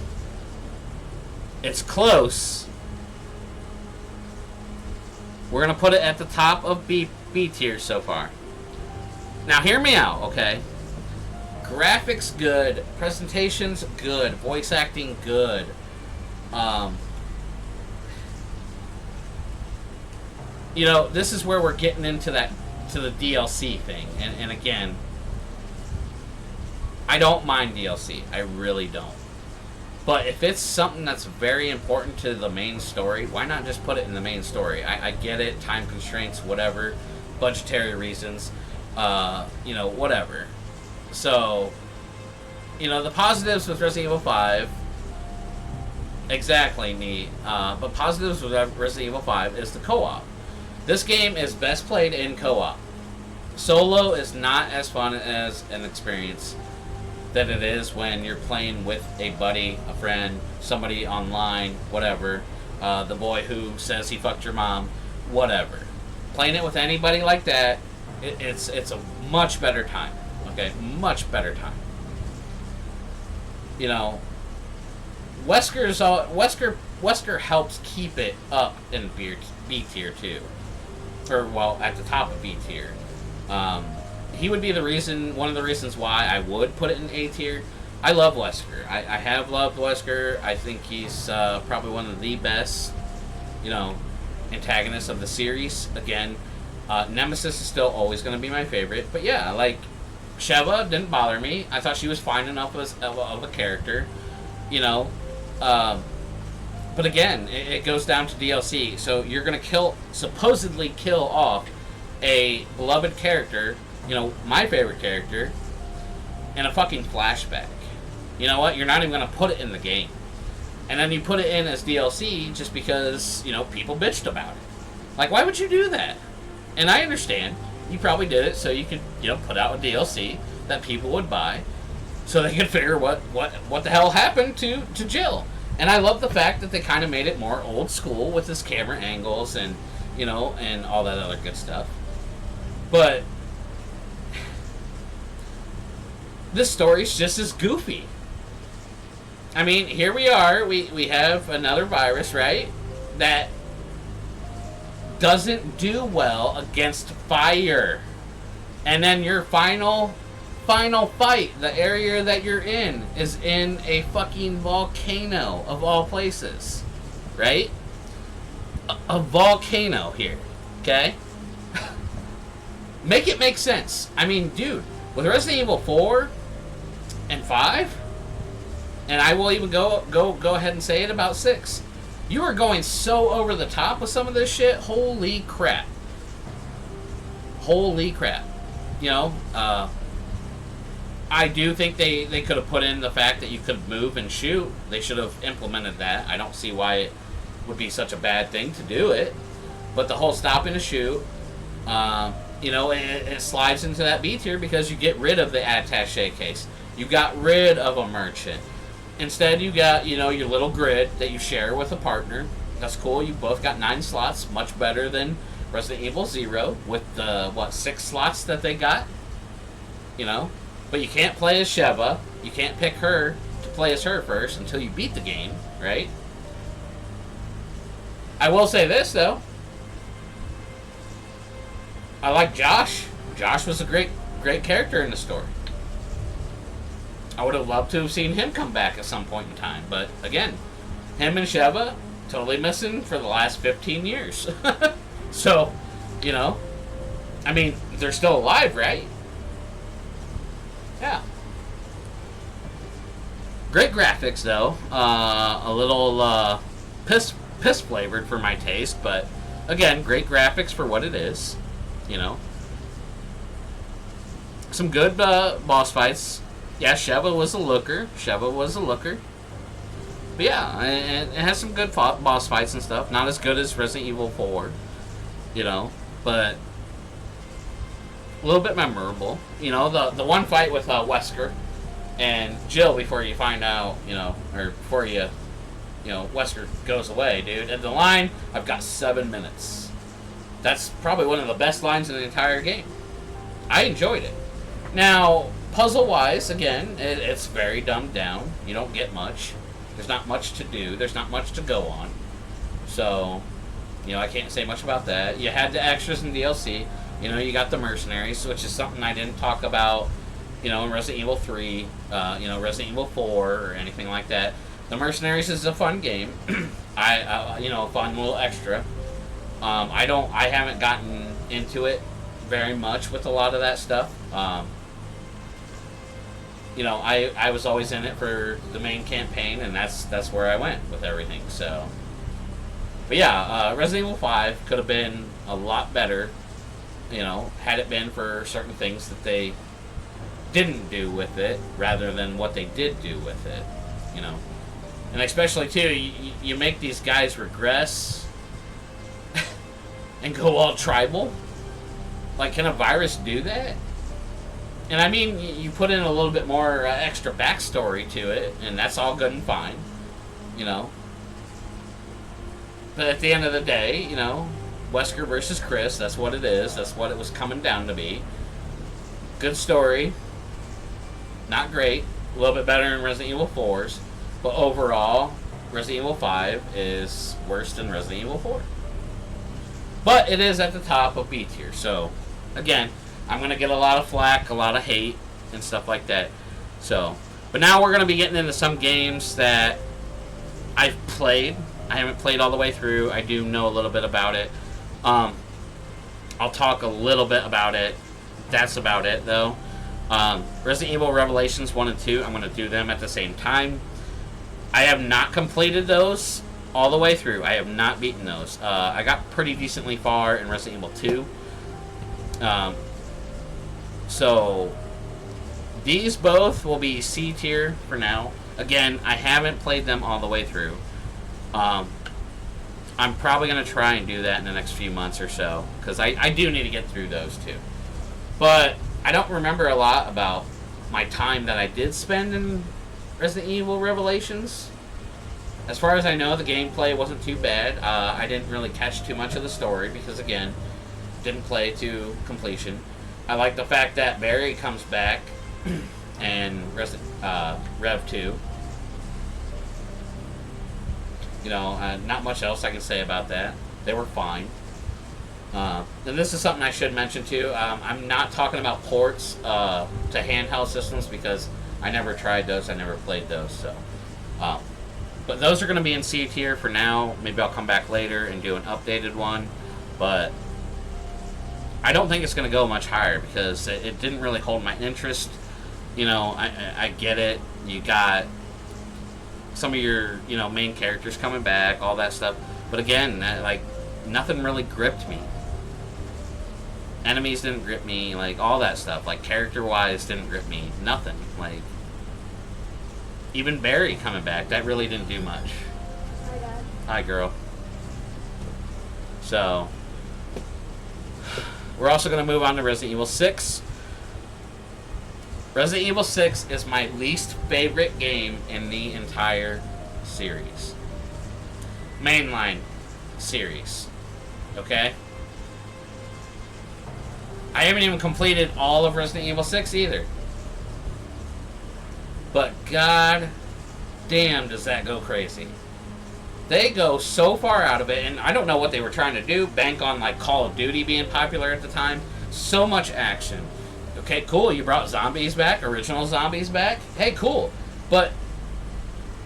it's close. We're gonna put it at the top of B tier so far. Now, hear me out, okay? Graphics good, presentations good, voice acting good. This is where we're getting into the DLC thing, and again, I don't mind DLC. I really don't. But if it's something that's very important to the main story, why not just put it in the main story? I get it, time constraints, whatever, budgetary reasons, whatever. So, the positives with Resident Evil 5, exactly, neat. But positives with Resident Evil 5 is the co-op. This game is best played in co-op. Solo is not as fun as an experience that it is when you're playing with a buddy, a friend, somebody online, whatever, the boy who says he fucked your mom, whatever. Playing it with anybody like that, it's a much better time. Okay, much better time. Wesker helps keep it up in B tier too, or at the top of B tier. He would be one of the reasons why I would put it in A tier. I love Wesker. I have loved Wesker. I think he's probably one of the best, antagonists of the series. Again, Nemesis is still always going to be my favorite. But yeah, like, Sheva didn't bother me. I thought she was fine enough of a character, But again, it goes down to DLC. So you're going to supposedly kill off a beloved character, my favorite character, in a fucking flashback. You know what? You're not even going to put it in the game. And then you put it in as DLC just because, people bitched about it. Like, why would you do that? And I understand. You probably did it so you could, put out a DLC that people would buy so they could figure what the hell happened to Jill. And I love the fact that they kind of made it more old school with his camera angles and, and all that other good stuff. But this story's just as goofy. I mean, here we are. We have another virus, right? That doesn't do well against fire. And then your final fight, the area that you're in, is in a fucking volcano, of all places. Right? A volcano here. Okay? Make it make sense. I mean, dude, with Resident Evil 4 and 5, and I will even go ahead and say it about 6, you are going so over the top with some of this shit. Holy crap. Holy crap. I do think they could have put in the fact that you could move and shoot. They should have implemented that. I don't see why it would be such a bad thing to do it. But the whole stop and shoot, it slides into that B tier because you get rid of the attaché case. You got rid of a merchant. Instead, you got, your little grid that you share with a partner. That's cool. You both got 9 slots. Much better than Resident Evil 0 with the, 6 slots that they got? But you can't play as Sheva. You can't pick her to play as her first until you beat the game, right? I will say this, though. I like Josh. Josh was a great character in the story. I would have loved to have seen him come back at some point in time. But, again, him and Sheva, totally missing for the last 15 years. So, I mean, they're still alive, right? Yeah. Great graphics, though. A little piss flavored for my taste, but again, great graphics for what it is. Some good boss fights. Yeah, Sheva was a looker. But yeah, it has some good boss fights and stuff. Not as good as Resident Evil 4, but a little bit memorable. You know, the one fight with Wesker and Jill before you find out, you know, or before Wesker goes away, dude. At the line, I've got 7 minutes. That's probably one of the best lines in the entire game. I enjoyed it. Now, puzzle-wise, again, it's very dumbed down. You don't get much. There's not much to do. There's not much to go on. So, you know, I can't say much about that. You had the extras in DLC. You know, you got the mercenaries, which is something I didn't talk about, you know, in Resident Evil 3, Resident Evil 4, or anything like that. The mercenaries is a fun game. A fun little extra. I haven't gotten into it very much with a lot of that stuff. I was always in it for the main campaign, and that's where I went with everything. So, but yeah, Resident Evil 5 could have been a lot better, you know, had it been for certain things that they didn't do with it, rather than what they did do with it, you know. And especially too, you make these guys regress and go all tribal. Like, can a virus do that? And I mean, you put in a little bit more extra backstory to it, and that's all good and fine, you know. But at the end of the day, you know, Wesker versus Chris, that's what it is. That's what it was coming down to be. Good story. Not great. A little bit better than Resident Evil 4's. But overall, Resident Evil 5 is worse than Resident Evil 4. But it is at the top of B tier. So, again, I'm going to get a lot of flack, a lot of hate, and stuff like that. So, but now we're going to be getting into some games that I've played. I haven't played all the way through. I do know a little bit about it. I'll talk a little bit about it. That's about it, though. Resident Evil Revelations 1 and 2, I'm going to do them at the same time. I have not completed those all the way through. I have not beaten those. I got pretty decently far in Resident Evil 2. So, these both will be C tier for now. Again, I haven't played them all the way through. I'm probably going to try and do that in the next few months or so, because I do need to get through those too. But I don't remember a lot about my time that I did spend in Resident Evil Revelations. As far as I know, the gameplay wasn't too bad. I didn't really catch too much of the story because, again, didn't play to completion. I like the fact that Barry comes back and Rev 2. You know, not much else I can say about that. They were fine. And this is something I should mention too. I'm not talking about ports to handheld systems because I never tried those. I never played those. So, but those are going to be in C tier for now. Maybe I'll come back later and do an updated one. But I don't think it's going to go much higher because it didn't really hold my interest. You know, I get it. You got some of your, you know, main characters coming back, all that stuff. But again, nothing really gripped me. Enemies didn't grip me, like, all that stuff. Like, character-wise didn't grip me. Nothing. Like, even Barry coming back, that really didn't do much. Hi, Dad. Hi, girl. So, we're also going to move on to Resident Evil 6. Resident Evil 6 is my least favorite game in the entire series. Mainline series. Okay? I haven't even completed all of Resident Evil 6 either. But god damn does that go crazy. They go so far out of it, and I don't know what they were trying to do. Bank on, like, Call of Duty being popular at the time. So much action. Okay, cool, you brought zombies back, original zombies back. Hey, cool. But,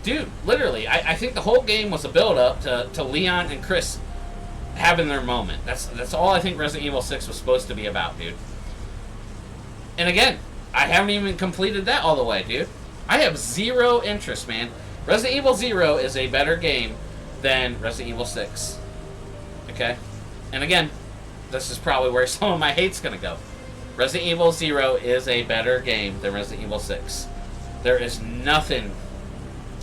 dude, literally, I think the whole game was a build-up to Leon and Chris having their moment. That's all I think Resident Evil 6 was supposed to be about, dude. And again, I haven't even completed that all the way, dude. I have zero interest, man. Resident Evil 0 is a better game than Resident Evil 6. Okay? And again, this is probably where some of my hate's gonna go. Resident Evil 0 is a better game than Resident Evil 6. There is nothing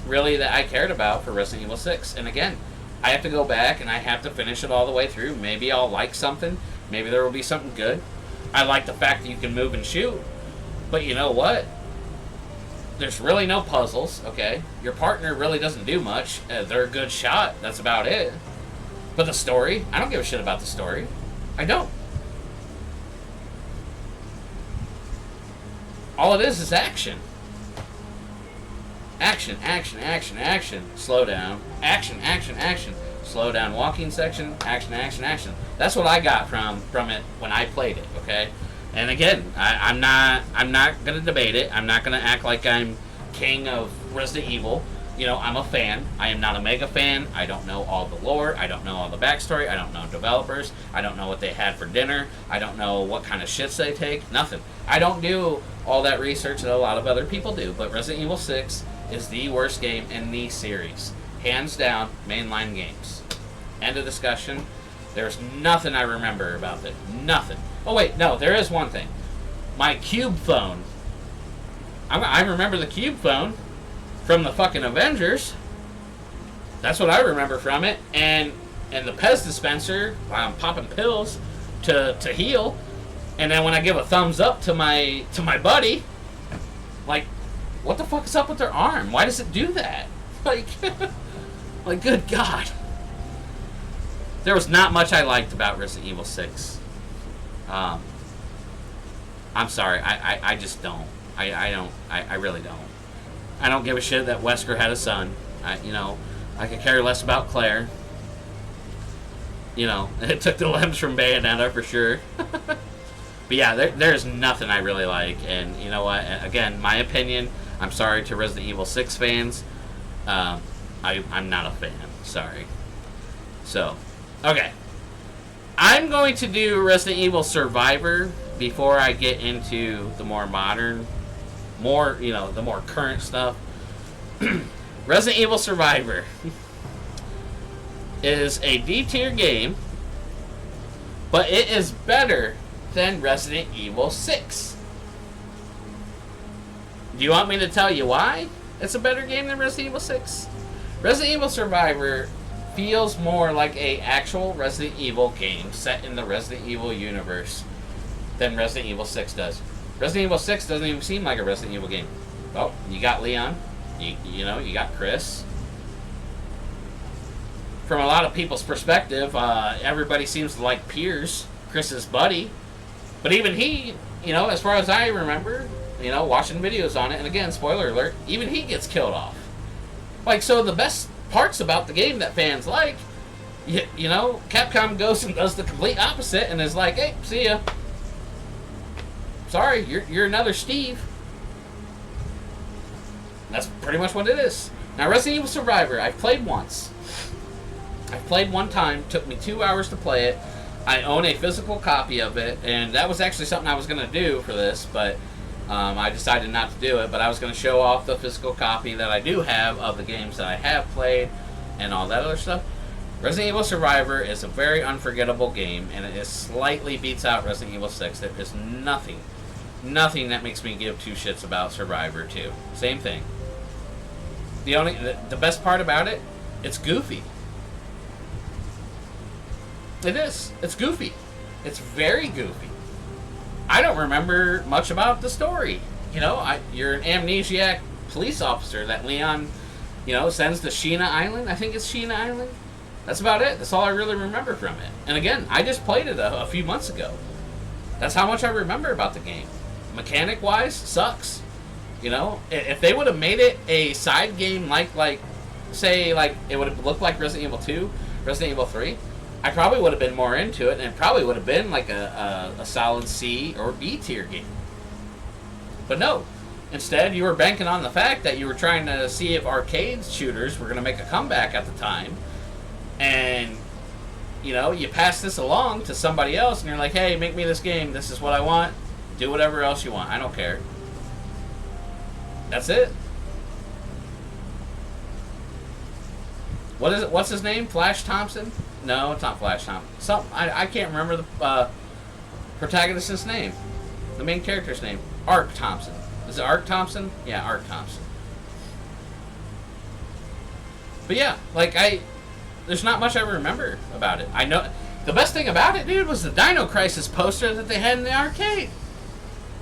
really that I cared about for Resident Evil 6. And again, I have to go back and I have to finish it all the way through. Maybe I'll like something. Maybe there will be something good. I like the fact that you can move and shoot. But you know what? There's really no puzzles, okay? Your partner really doesn't do much. They're a good shot. That's about it. But the story, I don't give a shit about the story. I don't. All it is action. Action, action, action, action. Slow down. Action, action, action. Slow down. Walking section. Action, action, action. That's what I got from it when I played it, okay? And again, I'm not gonna debate it. I'm not gonna act like I'm king of Resident Evil. You know, I'm a fan. I am not a mega fan. I don't know all the lore. I don't know all the backstory. I don't know developers. I don't know what they had for dinner. I don't know what kind of shits they take. Nothing. I don't do all that research that a lot of other people do. But Resident Evil 6 is the worst game in the series. Hands down, mainline games. End of discussion. There's nothing I remember about it. Nothing. Oh, wait. No, there is one thing. My Cube phone. I remember the Cube phone from the fucking Avengers. That's what I remember from it. And the Pez dispenser, while I'm popping pills to heal. And then when I give a thumbs up to my buddy, like, what the fuck is up with their arm? Why does it do that? Like, like, good God. There was not much I liked about Resident Evil 6. I'm sorry. I just don't. I really don't. I don't give a shit that Wesker had a son. I could care less about Claire. You know, it took the limbs from Bayonetta for sure. But yeah, there's nothing I really like. And you know what? Again, my opinion, I'm sorry to Resident Evil 6 fans. I'm not a fan. Sorry. So, okay. I'm going to do Resident Evil Survivor before I get into the more modern, the more current stuff. Resident Evil Survivor is a D-tier game, but it is better than Resident Evil 6. Do you want me to tell you why it's a better game than Resident Evil 6? Resident Evil Survivor feels more like a actual Resident Evil game set in the Resident Evil universe than Resident Evil 6 does. Resident Evil 6 doesn't even seem like a Resident Evil game. Oh, you got Leon. You got Chris. From a lot of people's perspective, everybody seems to like Piers, Chris's buddy. But even he, as far as I remember, watching videos on it, and again, spoiler alert, even he gets killed off. Like, so the best parts about the game that fans like, Capcom goes and does the complete opposite and is like, hey, see ya. Sorry, you're another Steve. That's pretty much what it is. Now, Resident Evil Survivor, I've played once. I've played one time. Took me 2 hours to play it. I own a physical copy of it, and that was actually something I was going to do for this, but I decided not to do it. But I was going to show off the physical copy that I do have of the games that I have played and all that other stuff. Resident Evil Survivor is a very unforgettable game, and it slightly beats out Resident Evil 6. There is nothing that makes me give two shits about Survivor 2. Same thing. The best part about it, it's goofy. It is. It's goofy. It's very goofy. I don't remember much about the story. You're an amnesiac police officer that Leon, sends to Sheena Island. I think it's Sheena Island. That's about it. That's all I really remember from it. And again, I just played it a few months ago. That's how much I remember about the game. Mechanic-wise, sucks. If they would have made it a side game like it would have looked like Resident Evil 2, Resident Evil 3, I probably would have been more into it, and it probably would have been like a solid C or B tier game. But no. Instead, you were banking on the fact that you were trying to see if arcade shooters were going to make a comeback at the time. And, you pass this along to somebody else, and you're like, hey, make me this game. This is what I want. Do whatever else you want. I don't care. That's it. What is it? What's his name? Flash Thompson? No, it's not Flash Thompson. I can't remember the protagonist's name. The main character's name. Ark Thompson. Is it Ark Thompson? Yeah, Ark Thompson. But yeah, there's not much I remember about it. I know The best thing about it, dude, was the Dino Crisis poster that they had in the arcade.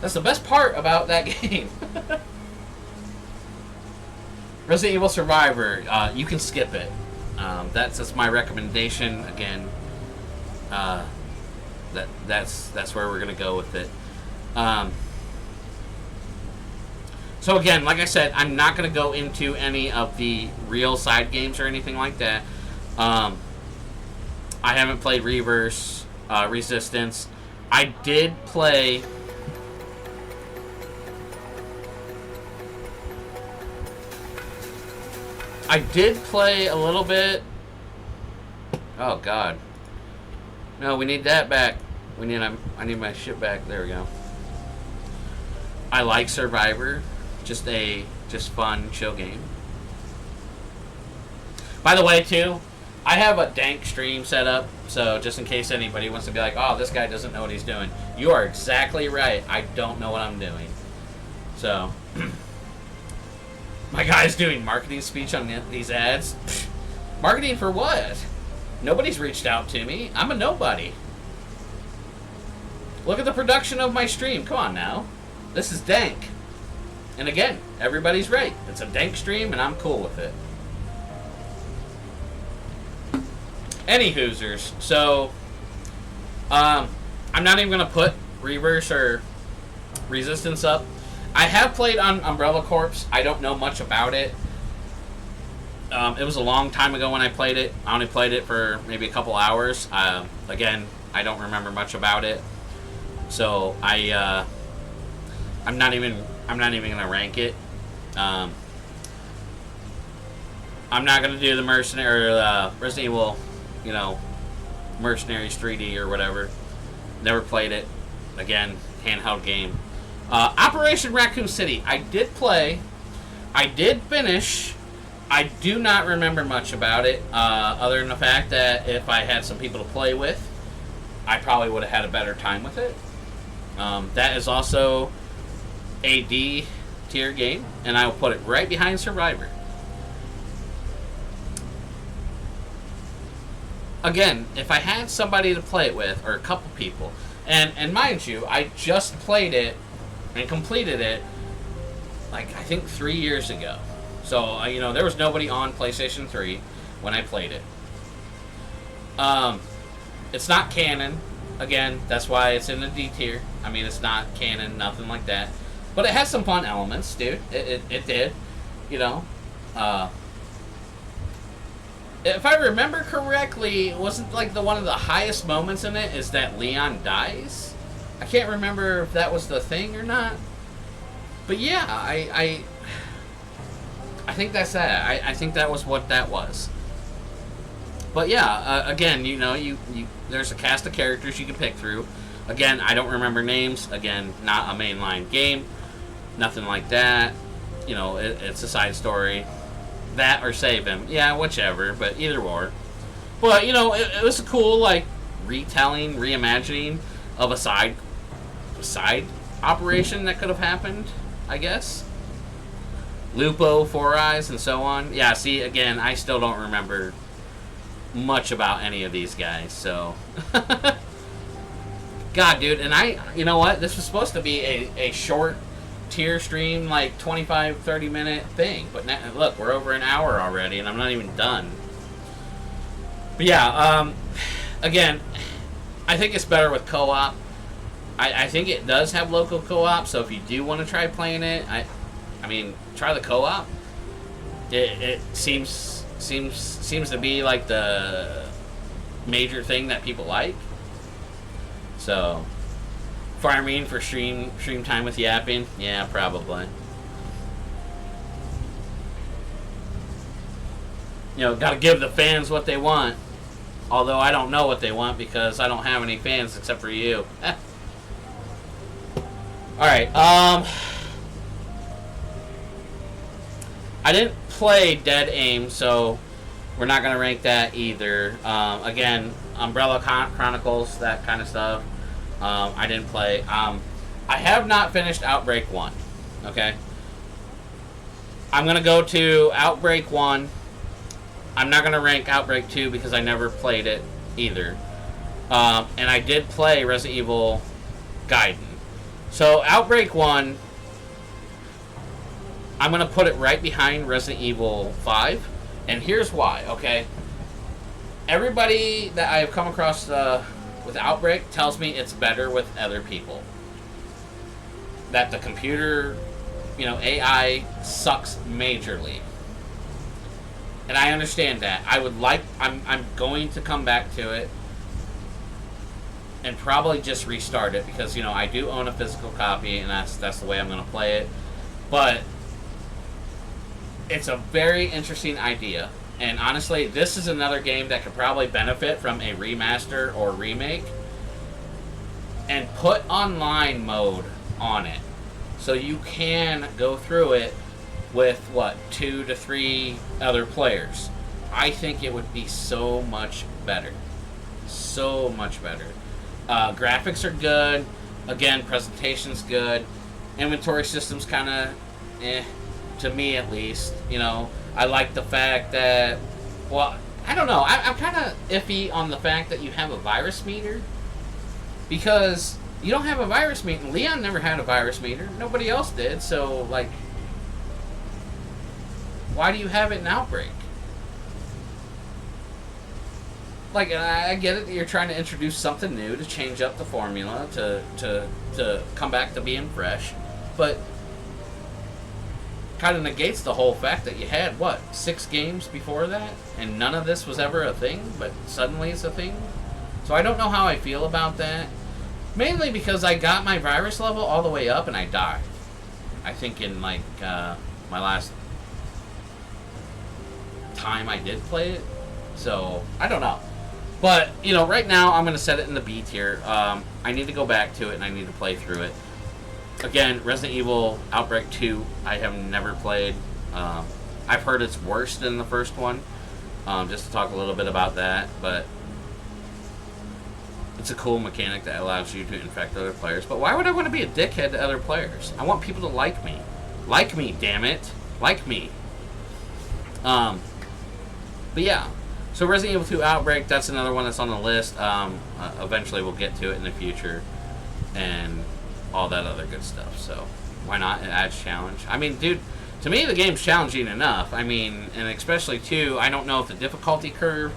That's the best part about that game. Resident Evil Survivor, you can skip it. That's my recommendation. Again, that's where we're gonna go with it. So again, like I said, I'm not gonna go into any of the real side games or anything like that. I haven't played Reverse, Resistance. I did play. I did play a little bit. Oh God. No, we need that back. I need my shit back. There we go. I like Survivor. Just fun, chill game. By the way, too, I have a dank stream set up, so just in case anybody wants to be like, oh, this guy doesn't know what he's doing. You are exactly right. I don't know what I'm doing. So, my guy's doing marketing speech on these ads. Pfft, marketing for what? Nobody's reached out to me. I'm a nobody. Look at the production of my stream. Come on now. This is dank. And again, everybody's right. It's a dank stream, and I'm cool with it. Any Hoosers. So, I'm not even going to put Reverse or Resistance up. I have played on Umbrella Corps. I don't know much about it. It was a long time ago when I played it. I only played it for maybe a couple hours. Again, I don't remember much about it. So, I'm not even gonna rank it. I'm not gonna do the Mercenary or Resident Evil, Mercenaries 3D or whatever. Never played it. Again, handheld game. Operation Raccoon City. I did play. I did finish. I do not remember much about it, other than the fact that if I had some people to play with, I probably would have had a better time with it. That is also a D tier game, and I will put it right behind Survivor. Again, if I had somebody to play it with, or a couple people, and mind you, I just played it and completed it, like, I think 3 years ago. So, there was nobody on PlayStation 3 when I played it. It's not canon. Again, that's why it's in the D tier. I mean, it's not canon, nothing like that. But it has some fun elements, dude. It did. If I remember correctly, wasn't like one of the highest moments in it is that Leon dies? I can't remember if that was the thing or not. But yeah, I think that's that. I think that was what that was. But yeah, again, there's a cast of characters you can pick through. Again, I don't remember names. Again, not a mainline game. Nothing like that. It's a side story. That or save him. Yeah, whichever, but either or. But, it was a cool, retelling, reimagining of a side operation that could have happened, I guess. Lupo, Four Eyes, and so on. Yeah, see, again, I still don't remember much about any of these guys, so... God, dude, and you know what? This was supposed to be a short tier stream, 25, 30 minute thing. But now, look, we're over an hour already, and I'm not even done. But yeah, again, I think it's better with co-op. I think it does have local co-op, so if you do want to try playing it, I mean, try the co-op. It seems to be like the major thing that people like. So, farming for stream time with yapping, yeah, probably. Gotta give the fans what they want. Although I don't know what they want because I don't have any fans except for you. Alright, I didn't play Dead Aim, so we're not going to rank that either. Again, Umbrella Chronicles, that kind of stuff, I didn't play. I have not finished Outbreak 1, okay? I'm going to go to Outbreak 1. I'm not going to rank Outbreak 2 because I never played it either. And I did play Resident Evil Gaiden. So Outbreak 1, I'm going to put it right behind Resident Evil 5. And here's why, okay? Everybody that I have come across with Outbreak tells me it's better with other people. That the computer, AI sucks majorly. And I understand that. I'm going to come back to it and probably just restart it because, I do own a physical copy and that's the way I'm going to play it. But it's a very interesting idea. And honestly, this is another game that could probably benefit from a remaster or remake. And put online mode on it. So you can go through it with, 2 to 3 other players. I think it would be so much better. So much better. Graphics are good. Again, presentation's good. Inventory system's kind of to me at least. I like the fact that, I don't know. I'm kind of iffy on the fact that you have a virus meter. Because you don't have a virus meter. Leon never had a virus meter. Nobody else did. So, why do you have it in Outbreak? I get it that you're trying to introduce something new to change up the formula, to come back to being fresh. But kind of negates the whole fact that you had, 6 games before that? And none of this was ever a thing, but suddenly it's a thing? So I don't know how I feel about that. Mainly because I got my virus level all the way up and I died. I think in my last time I did play it. So, I don't know. But, right now I'm going to set it in the B tier. I need to go back to it and I need to play through it. Again, Resident Evil Outbreak 2, I have never played. I've heard it's worse than the first one. Just to talk a little bit about that. But it's a cool mechanic that allows you to infect other players. But why would I want to be a dickhead to other players? I want people to like me. Like me, damn it. Like me. But yeah. So Resident Evil 2 Outbreak, that's another one that's on the list. Eventually we'll get to it in the future. And all that other good stuff. So why not? It adds challenge. I mean, dude, to me the game's challenging enough. I mean, and especially too, I don't know if the difficulty curve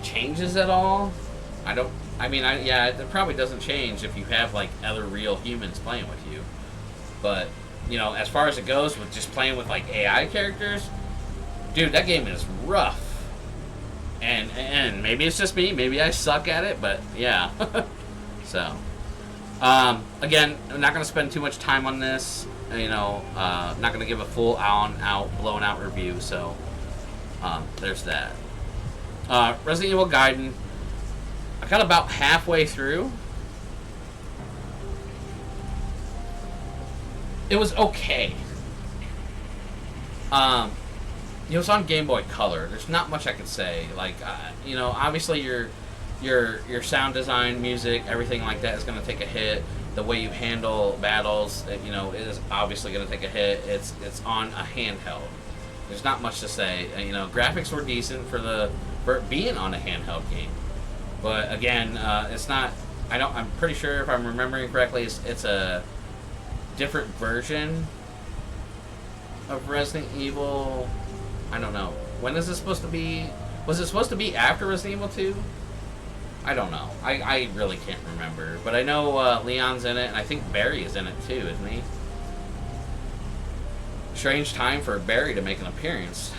changes at all. It probably doesn't change if you have other real humans playing with you. But, as far as it goes with just playing with AI characters, dude, that game is rough. And maybe it's just me, maybe I suck at it, but yeah. So, again, I'm not going to spend too much time on this. Not going to give a full blown out review. So, there's that. Resident Evil Gaiden. I got about halfway through. It was okay. It was on Game Boy Color. There's not much I can say. Obviously your sound design, music, everything like that is going to take a hit. The way you handle battles, is obviously going to take a hit. It's on a handheld. There's not much to say. Graphics were decent for being on a handheld game. But again, it's not. I'm pretty sure if I'm remembering correctly, it's a different version of Resident Evil. I don't know. When is this supposed to be? Was it supposed to be after Resident Evil 2? I don't know. I really can't remember. But I know Leon's in it, and I think Barry is in it too, isn't he? Strange time for Barry to make an appearance,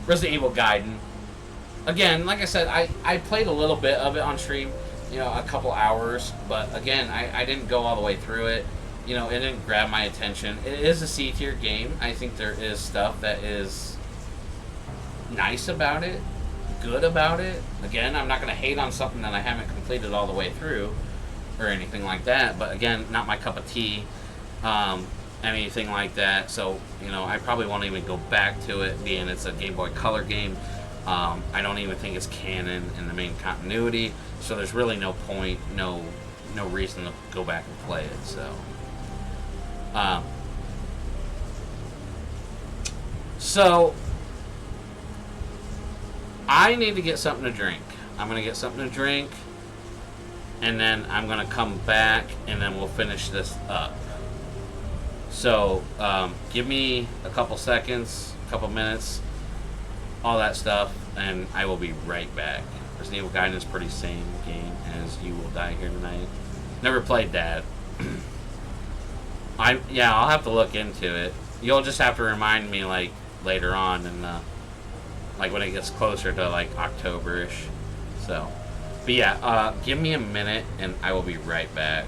Resident Evil Gaiden. Again, like I said, I played a little bit of it on stream, a couple hours, but again, I didn't go all the way through it. It didn't grab my attention. It is a C-tier game. I think there is stuff that is nice about it, good about it. Again, I'm not going to hate on something that I haven't completed all the way through or anything like that, but again, not my cup of tea. Anything like that. So, I probably won't even go back to it, being it's a Game Boy Color game. I don't even think it's canon in the main continuity, so there's really no point, no reason to go back and play it. So, I need to get something to drink. I'm gonna get something to drink, and then I'm gonna come back, and then we'll finish this up. So give me a couple seconds, a couple minutes, all that stuff, and I will be right back. Resident Evil Gaiden is pretty same game as You Will Die Here Tonight. Never played that. I'll have to look into it. You'll just have to remind me like later on, and like when it gets closer to like October-ish. So, but yeah, give me a minute, and I will be right back.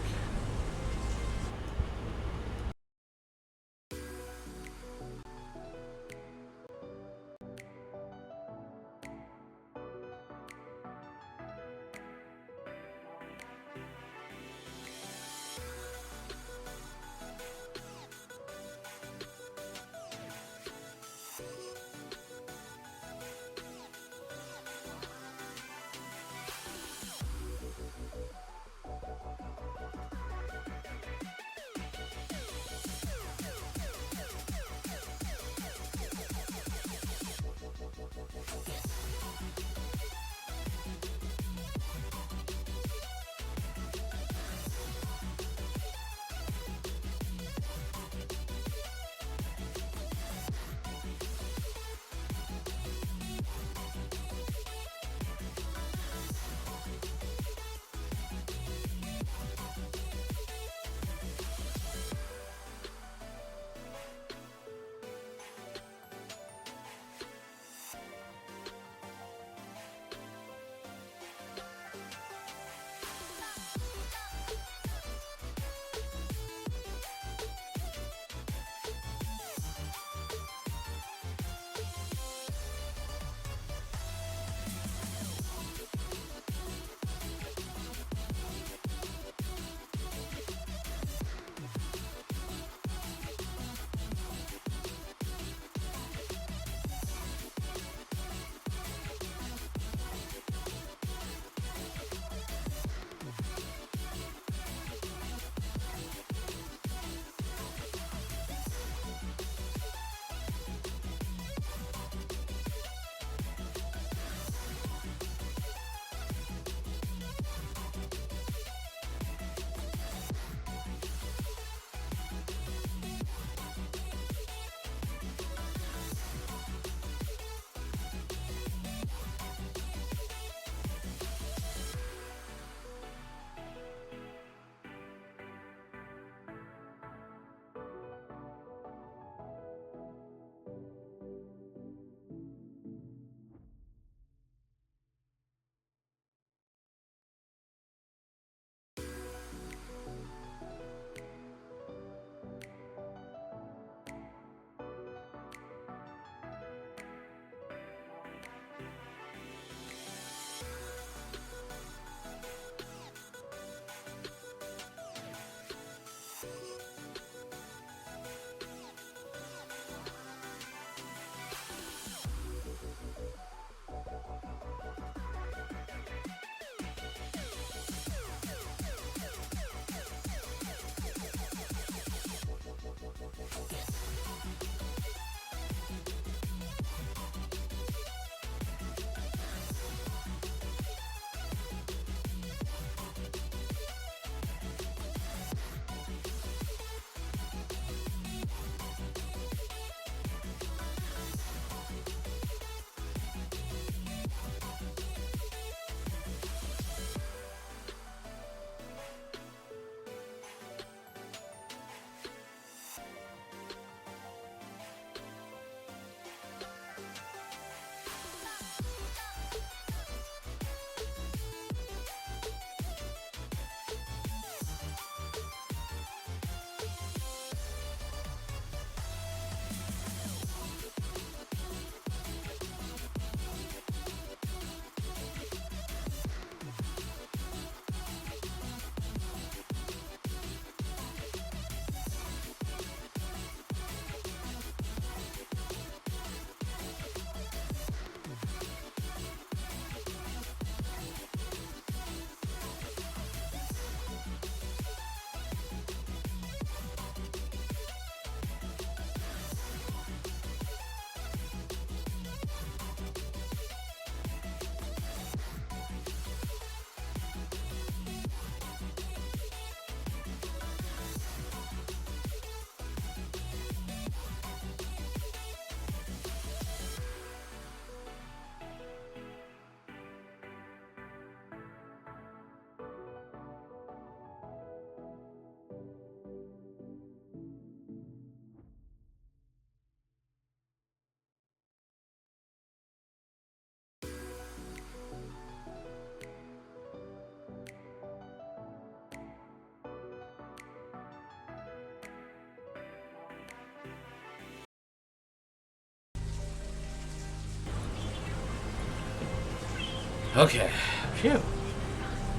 Okay. Phew.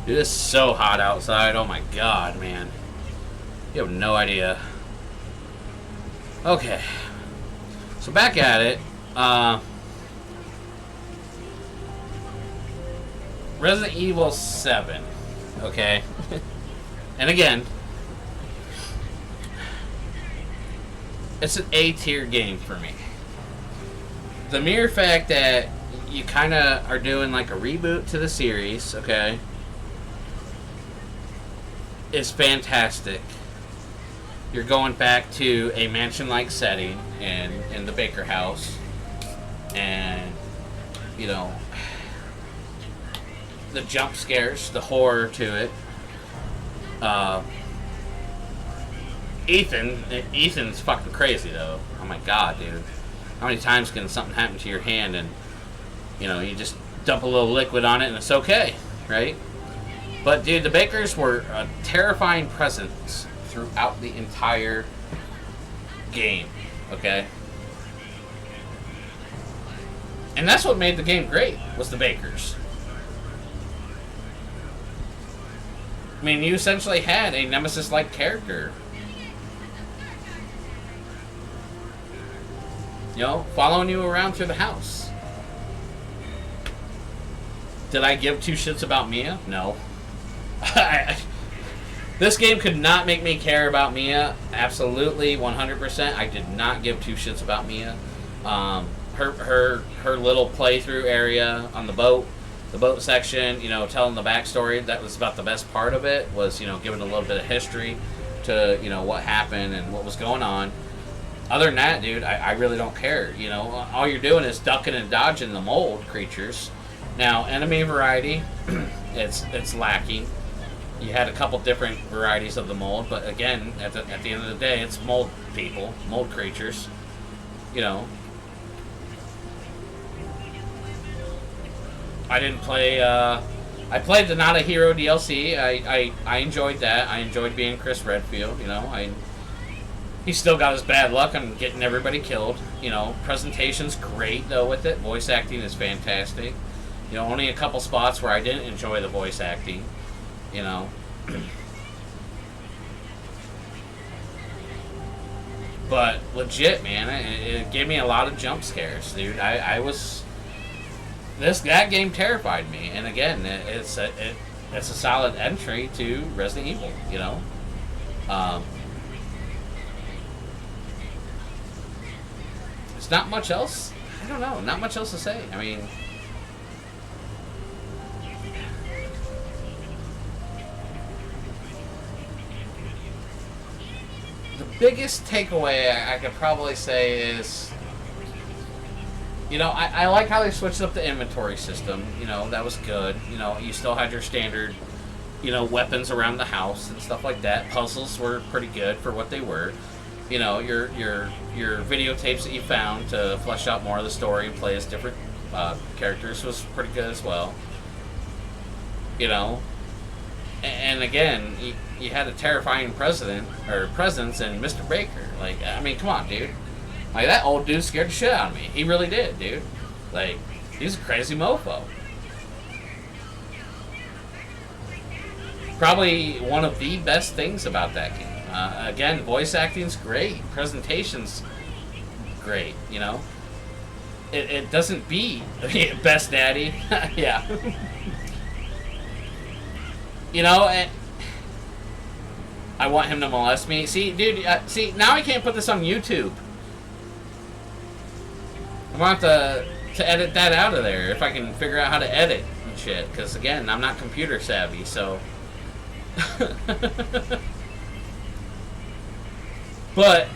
Dude, it's so hot outside. Oh my god, man. You have no idea. Okay. So back at it. Resident Evil 7. Okay. And again, it's an A-tier game for me. The mere fact that you kind of are doing like a reboot to the series, okay, is fantastic. You're going back to a mansion-like setting in the Baker house, and you know the jump scares, the horror to it. Ethan's fucking crazy though. Oh my god, dude! How many times can something happen to your hand and you just dump a little liquid on it and it's okay, right? But dude, the Bakers were a terrifying presence throughout the entire game, okay? And that's what made the game great, was the Bakers. I mean, you essentially had a Nemesis-like character. Following you around through the house. Did I give two shits about Mia? No. This game could not make me care about Mia. Absolutely, 100%. I did not give two shits about Mia. Her little playthrough area on the boat section, telling the backstory, that was about the best part of it, was, giving a little bit of history to, what happened and what was going on. Other than that, dude, I really don't care. All you're doing is ducking and dodging the mold creatures. Now, enemy variety, it's lacking. You had a couple different varieties of the mold, but again, at the end of the day, it's mold people, mold creatures. I didn't play. I played the Not a Hero DLC. I enjoyed that. I enjoyed being Chris Redfield. He still got his bad luck on getting everybody killed. Presentation's great though with it. Voice acting is fantastic. Only a couple spots where I didn't enjoy the voice acting. But legit, man, it gave me a lot of jump scares, dude. That game terrified me, and again, it's a solid entry to Resident Evil. It's not much else. I don't know. Not much else to say. I mean, the biggest takeaway I could probably say is, I like how they switched up the inventory system. That was good. You still had your standard, weapons around the house and stuff like that. Puzzles were pretty good for what they were. Your videotapes that you found to flesh out more of the story and play as different characters was pretty good as well. And again, you had a terrifying presence in Mr. Baker. Like, I mean, come on, dude. Like, that old dude scared the shit out of me. He really did, dude. Like, he's a crazy mofo. Probably one of the best things about that game. Again, voice acting's great. Presentation's great, It doesn't beat Best Daddy. Yeah. I want him to molest me. See, dude, now I can't put this on YouTube. I want to edit that out of there if I can figure out how to edit and shit. Because, again, I'm not computer savvy, so... But,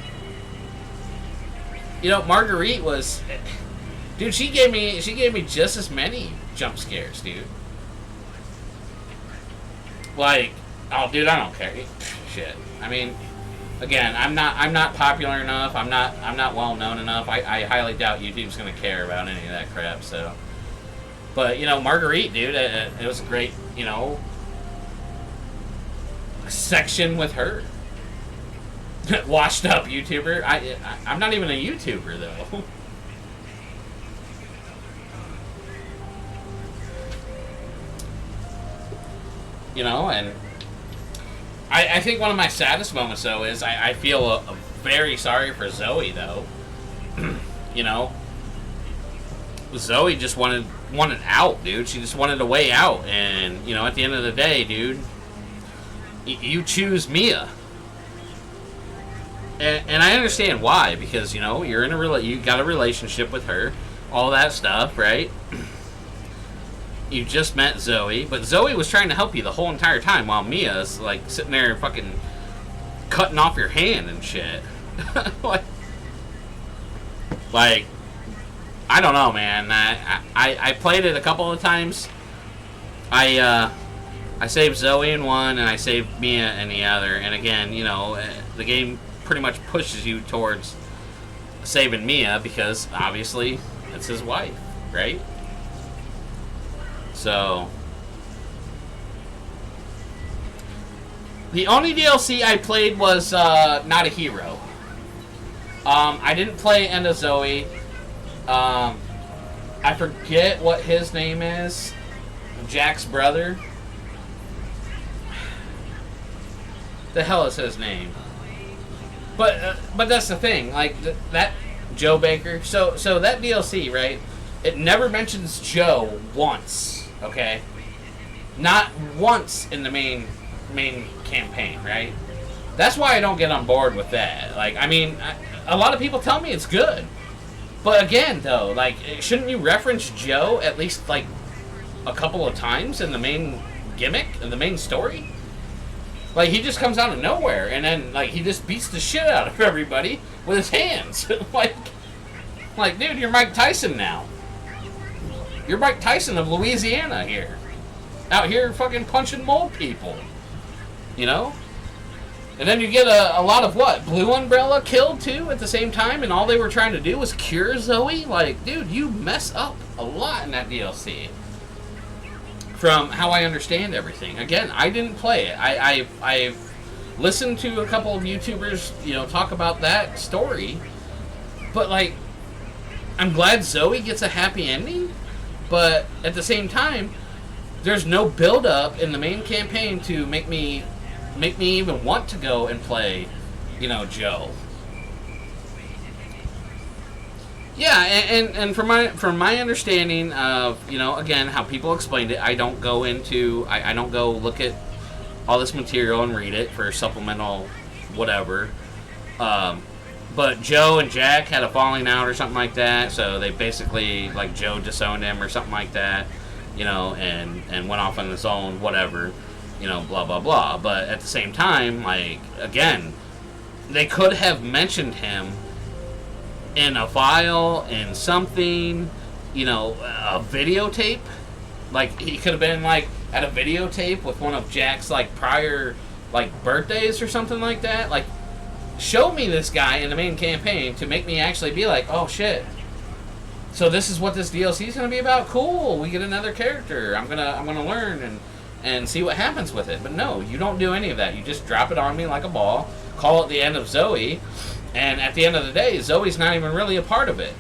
Marguerite was... Dude, she gave me just as many jump scares, dude. Like, oh, dude, I don't care. Shit. I mean, again, I'm not popular enough. I'm not well known enough. I highly doubt YouTube's gonna care about any of that crap. So, but Marguerite, dude, it was a great section with her. Washed up YouTuber. I'm not even a YouTuber though. you know, and I think one of my saddest moments, though, is I feel very sorry for Zoe, though. You know, Zoe just wanted out, dude. She just wanted a way out, and you know, at the end of the day, dude, you choose Mia, and I understand why, because you know you're in you got a relationship with her, all that stuff, right? You just met Zoe, but Zoe was trying to help you the whole entire time, while Mia's like sitting there fucking cutting off your hand and shit. like, I don't know, man. I played it a couple of times. I saved Zoe in one, and I saved Mia in the other. And again, you know, the game pretty much pushes you towards saving Mia because obviously it's his wife, right? So the only DLC I played was Not a Hero. I didn't play End of Zoe. I forget what his name is. Jack's brother. The hell is his name? But that's the thing. Like that Joe Baker. So that DLC, right? It never mentions Joe once. Okay, not once in the main campaign, right? That's why I don't get on board with that. Like, I mean, a lot of people tell me it's good, but again, though, like, shouldn't you reference Joe at least like a couple of times in the main gimmick, in the main story? Like, he just comes out of nowhere, and then like he just beats the shit out of everybody with his hands. like, dude, you're Mike Tyson now. You're Mike Tyson of Louisiana here. Out here fucking punching mole people. You know? And then you get a lot of what? Blue Umbrella killed too at the same time, and all they were trying to do was cure Zoe? Like, dude, you mess up a lot in that DLC. From how I understand everything. Again, I didn't play it. I've listened to a couple of YouTubers, you know, talk about that story. But like, I'm glad Zoe gets a happy ending. But at the same time, there's no build-up in the main campaign to make me even want to go and play, you know, Joe. Yeah, and from my understanding of, you know, again, how people explained it, I don't go look at all this material and read it for supplemental whatever. But Joe and Jack had a falling out or something like that, so they basically, like, Joe disowned him or something like that, you know, and went off on his own, whatever, you know, blah, blah, blah. But at the same time, like, again, they could have mentioned him in a file, in something, you know, a videotape. Like, he could have been, like, at a videotape with one of Jack's, like, prior, like, birthdays or something like that. Like, show me this guy in the main campaign to make me actually be like, oh shit, so this is what this DLC is going to be about? Cool, we get another character. I'm gonna learn and see what happens with it. But no, you don't do any of that. You just drop it on me like a ball, call it the end of Zoe, and at the end of the day, Zoe's not even really a part of it.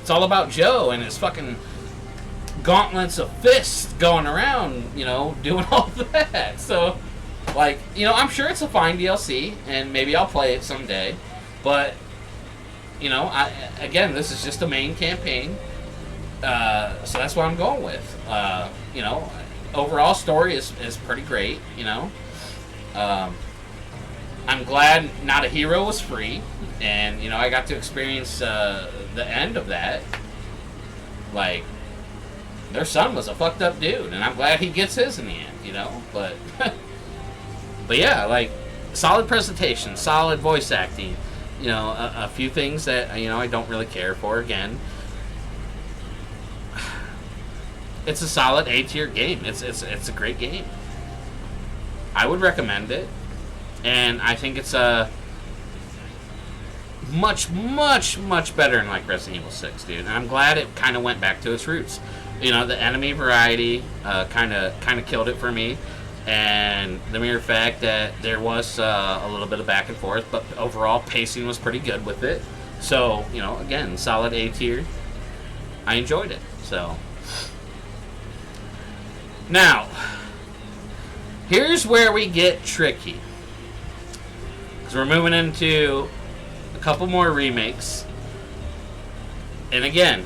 It's all about Joe and his fucking gauntlets of fists going around, you know, doing all that. So, like, you know, I'm sure it's a fine DLC, and maybe I'll play it someday. But, you know, again, this is just a main campaign, so that's what I'm going with. You know, overall story is pretty great, you know. I'm glad Not a Hero was free, and, you know, I got to experience the end of that. Like, their son was a fucked up dude, and I'm glad he gets his in the end, you know. But but yeah, like, solid presentation, solid voice acting, you know, a few things that, you know, I don't really care for. Again, it's a solid A-tier game. It's a great game. I would recommend it, and I think it's a much better than like Resident Evil 6, dude. And I'm glad it kind of went back to its roots. You know, the enemy variety kind of killed it for me, and the mere fact that there was a little bit of back and forth, but overall pacing was pretty good with it. So, you know, again, solid A tier. I enjoyed it. So now, Here's where we get tricky. Because we're moving into a couple more remakes. And again,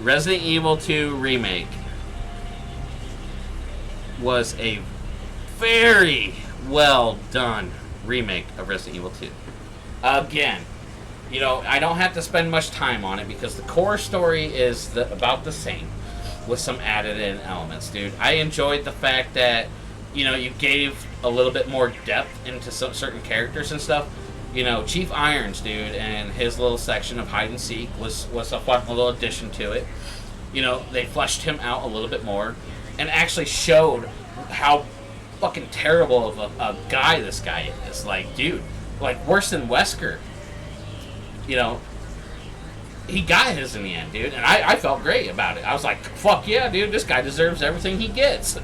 Resident Evil 2 Remake was a very well done remake of Resident Evil 2. Again, you know, I don't have to spend much time on it because the core story is about the same with some added in elements, dude. I enjoyed the fact that, you know, you gave a little bit more depth into some certain characters and stuff. You know, Chief Irons, dude, and his little section of hide and seek was a fun little addition to it. You know, they fleshed him out a little bit more and actually showed how fucking terrible of a guy this guy is. Like, dude, like worse than Wesker. You know, he got his in the end, dude, and I felt great about it. I was like, fuck yeah, dude, this guy deserves everything he gets.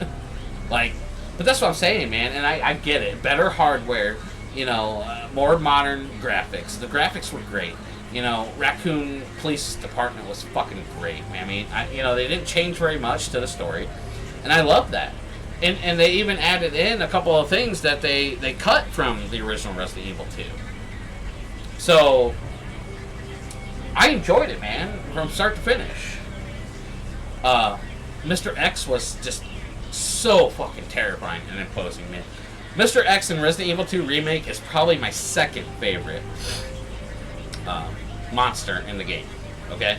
Like, but that's what I'm saying, man, and I get it. Better hardware, you know, more modern graphics. The graphics were great. You know, Raccoon Police Department was fucking great, man. I mean, you know, they didn't change very much to the story, and I love that. And they even added in a couple of things that they cut from the original Resident Evil 2. So I enjoyed it, man, from start to finish. Mr. X was just so fucking terrifying and imposing, man. Mr. X in Resident Evil 2 Remake is probably my second favorite monster in the game, okay?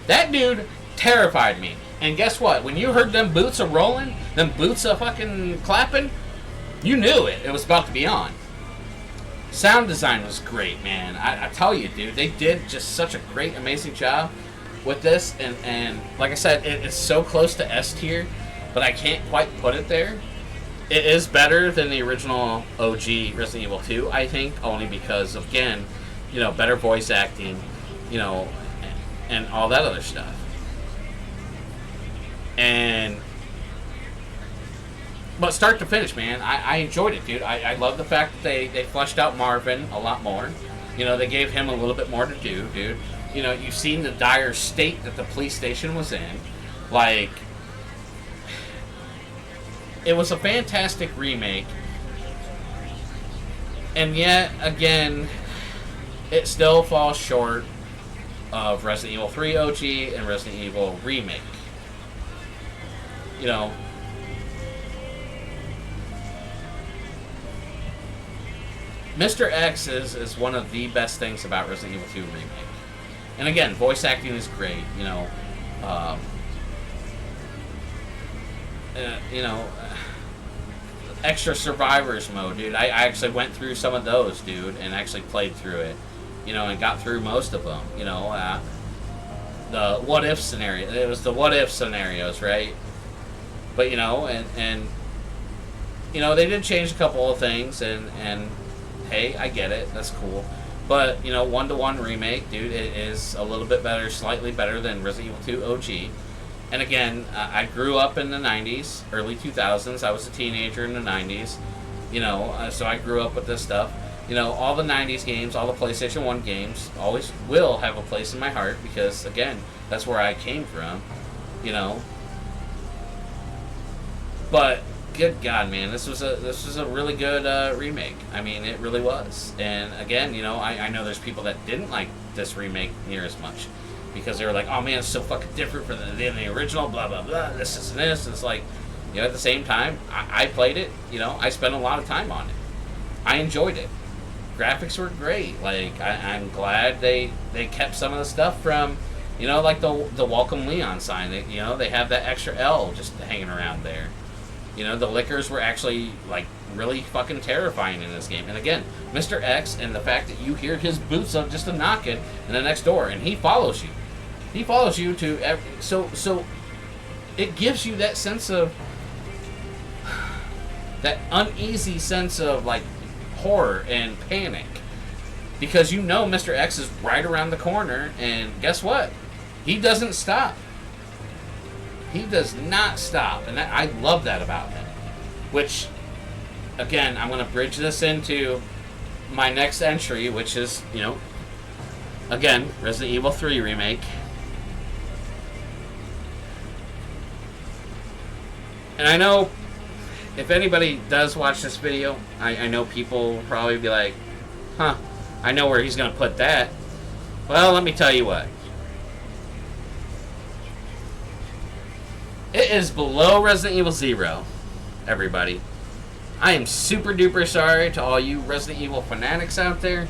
That dude terrified me. And guess what? When you heard them boots a rolling, them boots a fucking clapping, you knew it. It was about to be on. Sound design was great, man. I tell you, dude, they did just such a great, amazing job with this. And like I said, it's so close to S tier, but I can't quite put it there. It is better than the original OG Resident Evil 2, I think, only because, again, you know, better voice acting, you know, and all that other stuff. But start to finish, man, I enjoyed it, dude. I love the fact that they fleshed out Marvin a lot more. You know, they gave him a little bit more to do, dude. You know, you've seen the dire state that the police station was in. Like, it was a fantastic remake. And yet, again, it still falls short of Resident Evil 3 OG and Resident Evil Remake. You know, Mr. X is one of the best things about Resident Evil 2 Remake. And again, voice acting is great, you know. Extra survivors mode, dude. I actually went through some of those, dude, and actually played through it, you know, and got through most of them, you know. The what if scenario. It was the what if scenarios, right? But, you know, and you know, they did change a couple of things, and hey, I get it. That's cool. But, you know, 1-to-1 remake, dude, it is a little bit better, slightly better than Resident Evil 2 OG. And again, I grew up in the 90s, early 2000s. I was a teenager in the 90s, you know, so I grew up with this stuff. You know, all the 90s games, all the PlayStation 1 games always will have a place in my heart because, again, that's where I came from, you know. But good God, man, this was a really good remake. I mean, it really was. And again, you know, I know there's people that didn't like this remake near as much because they were like, oh man, it's so fucking different than the original, blah blah blah. This and this. And it's like, you know, at the same time, I played it. You know, I spent a lot of time on it. I enjoyed it. Graphics were great. Like, I'm glad they kept some of the stuff from, you know, like the Welcome Leon sign. You know, they have that extra L just hanging around there. You know, the lickers were actually, like, really fucking terrifying in this game. And again, Mr. X and the fact that you hear his boots up just a knocking in the next door, and he follows you. He follows you to every... So it gives you that sense of... that uneasy sense of, like, horror and panic. Because you know Mr. X is right around the corner, and guess what? He doesn't stop. He does not stop, and I love that about him. Which, again, I'm going to bridge this into my next entry, which is, you know, Again, Resident Evil 3 remake. And I know if anybody does watch this video, I know people will probably be like, huh, I know where he's going to put that. Well, let me tell you what. It is below Resident Evil 0, everybody. I am super duper sorry to all you Resident Evil fanatics out there.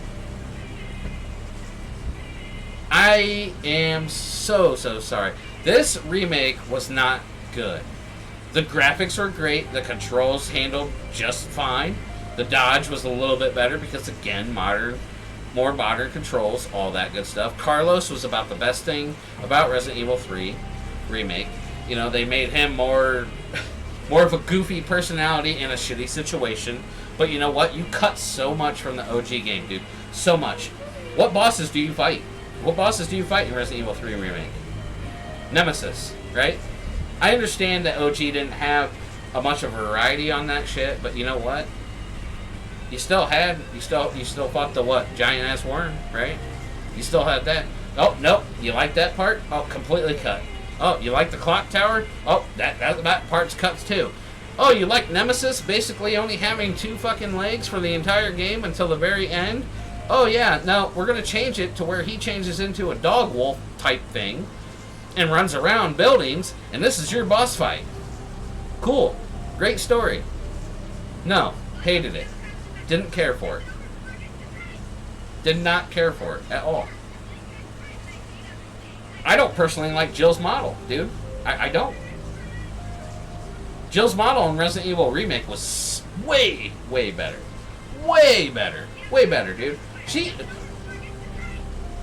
I am so sorry. This remake was not good. The graphics were great. The controls handled just fine. The dodge was a little bit better because, again, more modern controls, all that good stuff. Carlos was about the best thing about Resident Evil 3 remake. You know, they made him more of a goofy personality in a shitty situation. But you know what? You cut so much from the OG game, dude. So much. What bosses do you fight? What bosses do you fight in Resident Evil 3 remake? Nemesis, right? I understand that OG didn't have a much of a variety on that shit, but you know what? You still fought the what? Giant ass worm, right? You still had that. Oh, nope. You like that part? Oh, completely cut. Oh, you like the clock tower? Oh, that part's cut too. Oh, you like Nemesis basically only having 2 fucking legs for the entire game until the very end? Oh yeah, no, we're gonna change it to where he changes into a dog wolf type thing and runs around buildings, and this is your boss fight. Cool. Great story. No, hated it. Didn't care for it. Did not care for it at all. I don't personally like Jill's model, dude. I don't. Jill's model in Resident Evil Remake was way better. Way better, dude. She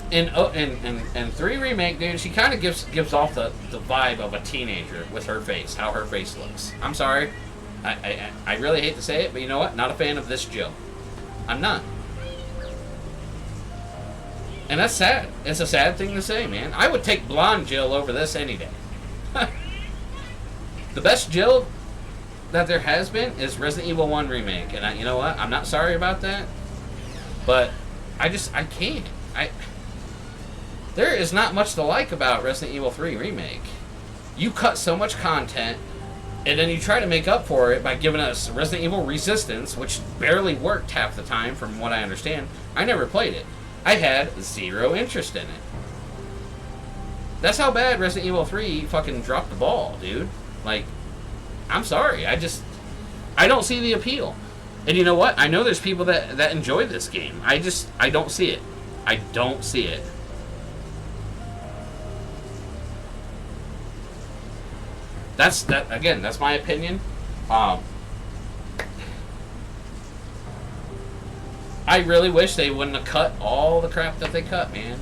in 3 Remake, dude, she kind of gives off the vibe of a teenager with her face, how her face looks. I'm sorry. I really hate to say it, but you know what? Not a fan of this Jill. I'm not. And that's sad. It's a sad thing to say, man. I would take blonde Jill over this any day. The best Jill that there has been is Resident Evil 1 Remake. And you know what? I'm not sorry about that. But I can't. There is not much to like about Resident Evil 3 Remake. You cut so much content, and then you try to make up for it by giving us Resident Evil Resistance, which barely worked half the time from what I understand. I never played it. I had 0 interest in it. That's how bad Resident Evil 3 fucking dropped the ball, dude. Like, I'm sorry. I don't see the appeal. And you know what? I know there's people that enjoy this game. I don't see it. I don't see it. Again, that's my opinion. I really wish they wouldn't have cut all the crap that they cut, man.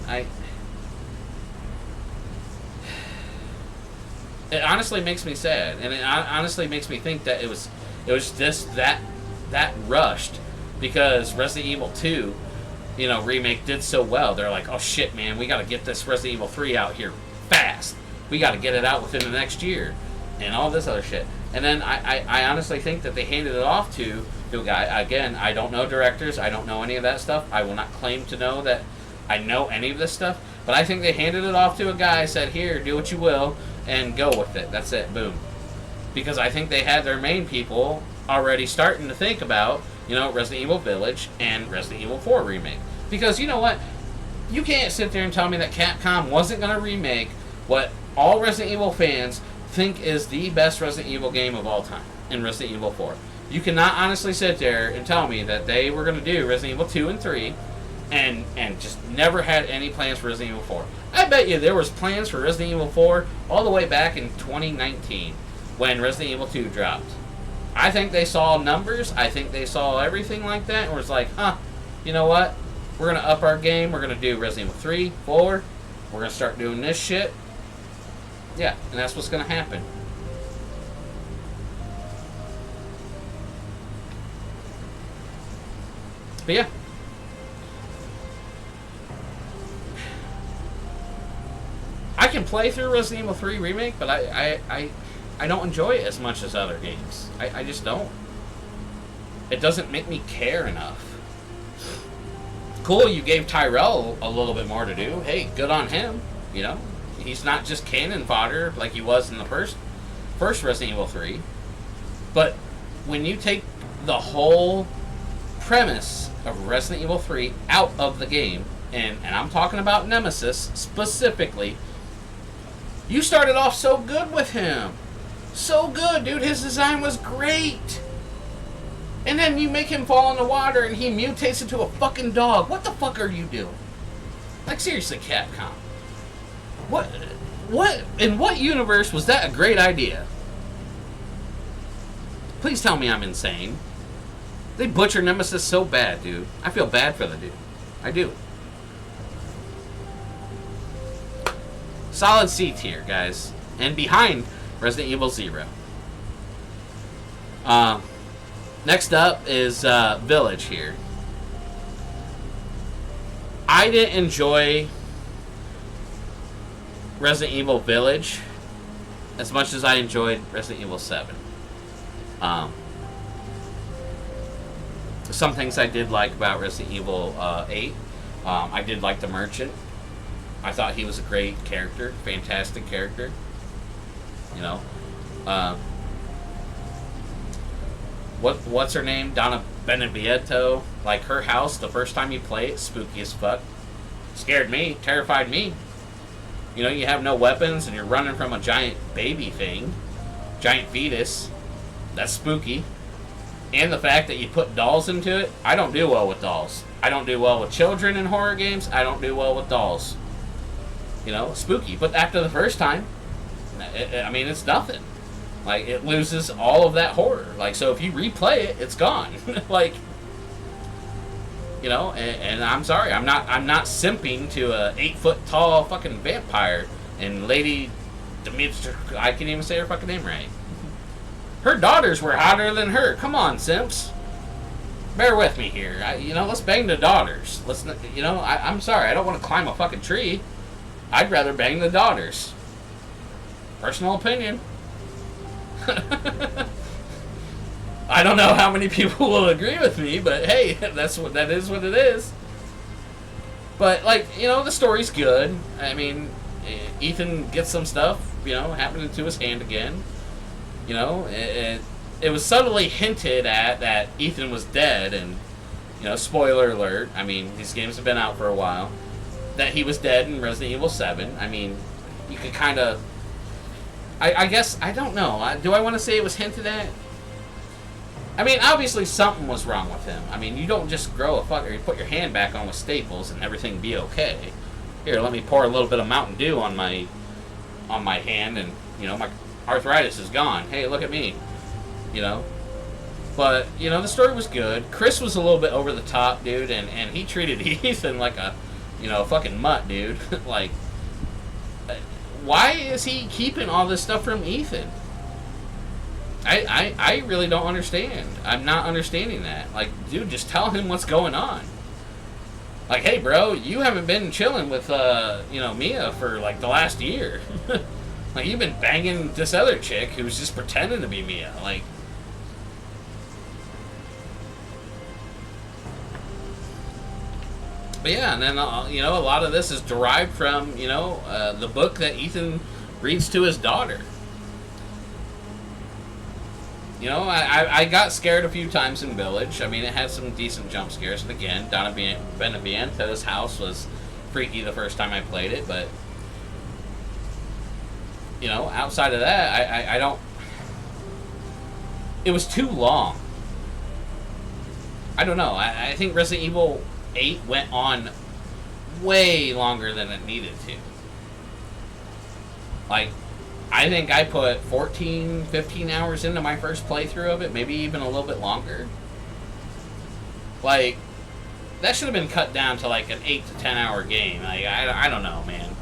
It honestly makes me sad, and it honestly makes me think that it was just that rushed because Resident Evil 2, remake did so well. They're like, oh shit, man, we got to get this Resident Evil 3 out here fast. We got to get it out within the next year, and all this other shit. And then I honestly think that they handed it off to a guy. Again, I don't know directors. I don't know any of that stuff. I will not claim to know that I know any of this stuff. But I think they handed it off to a guy, said, here, do what you will, and go with it. That's it. Boom. Because I think they had their main people already starting to think about, Resident Evil Village and Resident Evil 4 Remake. Because you know what? You can't sit there and tell me that Capcom wasn't going to remake what all Resident Evil fans think is the best Resident Evil game of all time in Resident Evil 4. You cannot honestly sit there and tell me that they were going to do Resident Evil 2 and 3 and just never had any plans for Resident Evil 4. I bet you there was plans for Resident Evil 4 all the way back in 2019 when Resident Evil 2 dropped. I think they saw numbers. I think they saw everything like that and was like, you know what? We're going to up our game. We're going to do Resident Evil 3, 4. We're going to start doing this shit. Yeah, and that's what's going to happen. But yeah. I can play through Resident Evil 3 Remake, but I don't enjoy it as much as other games. I just don't. It doesn't make me care enough. cool you gave Tyrell a little bit more to do. Hey, good on him. You know, he's not just cannon fodder like he was in the first Resident Evil 3. But when you take the whole premise of Resident Evil 3 out of the game, and I'm talking about Nemesis specifically, you started off so good with him. So good, dude. His design was great. And then you make him fall in the water and he mutates into a fucking dog. What the fuck are you doing? Like, seriously, Capcom. In what universe was that a great idea? Please tell me I'm insane. They butcher Nemesis so bad, dude. I feel bad for the dude. I do. Solid C tier, guys. And behind Resident Evil 0. Next up is Village here. I didn't enjoy Resident Evil Village as much as I enjoyed Resident Evil 7. Some things I did like about Resident Evil 8. I did like the Merchant. I thought he was a great character, fantastic character. You know, what's her name? Donna Beneviento. Like, her house, the first time you play it, spooky as fuck. Scared me, terrified me. You know, you have no weapons and you're running from a giant baby thing, giant fetus. That's spooky. And the fact that you put dolls into it, I don't do well with dolls. I don't do well with children in horror games. I don't do well with dolls. You know, spooky. But after the first time, I mean, it's nothing. Like, it loses all of that horror. Like, so if you replay it, it's gone. Like, you know, and I'm sorry, I'm not simping to a 8-foot tall fucking vampire and Lady Dimitri. I can't even say her fucking name right. Her daughters were hotter than her. Come on, simps. Bear with me here. You know, let's bang the daughters. Let's, you know, I'm sorry, I don't want to climb a fucking tree. I'd rather bang the daughters. Personal opinion. I don't know how many people will agree with me, but hey, that is what it is. But, like, you know, the story's good. I mean, Ethan gets some stuff, you know, happening to his hand again. You know, it was subtly hinted at that Ethan was dead, and, you know, spoiler alert, I mean, these games have been out for a while, that he was dead in Resident Evil 7. I mean, you could kind of, I guess, I don't know. Do I want to say it was hinted at? I mean, obviously something was wrong with him. I mean, you don't just grow a fucker, you put your hand back on with staples and everything be okay. Here, let me pour a little bit of Mountain Dew on my hand, and, you know, my arthritis is gone. Hey, look at me. You know? But, you know, the story was good. Chris was a little bit over the top, dude, and he treated Ethan like a, you know, fucking mutt, dude. Like, why is he keeping all this stuff from Ethan? I really don't understand. I'm not understanding that. Like, dude, just tell him what's going on. Like, hey, bro, you haven't been chilling with, you know, Mia for, like, the last year. Like, you've been banging this other chick who's just pretending to be Mia. Like, but yeah, and then, you know, a lot of this is derived from, you know, the book that Ethan reads to his daughter. You know, I got scared a few times in Village. I mean, it had some decent jump scares. And again, Donna Beneviento's house was freaky the first time I played it, but, you know, outside of that, I don't... It was too long. I don't know. I think Resident Evil 8 went on way longer than it needed to. Like, I think I put 14, 15 hours into my first playthrough of it, maybe even a little bit longer. Like, that should have been cut down to like an 8 to 10 hour game. Like, I don't know, man.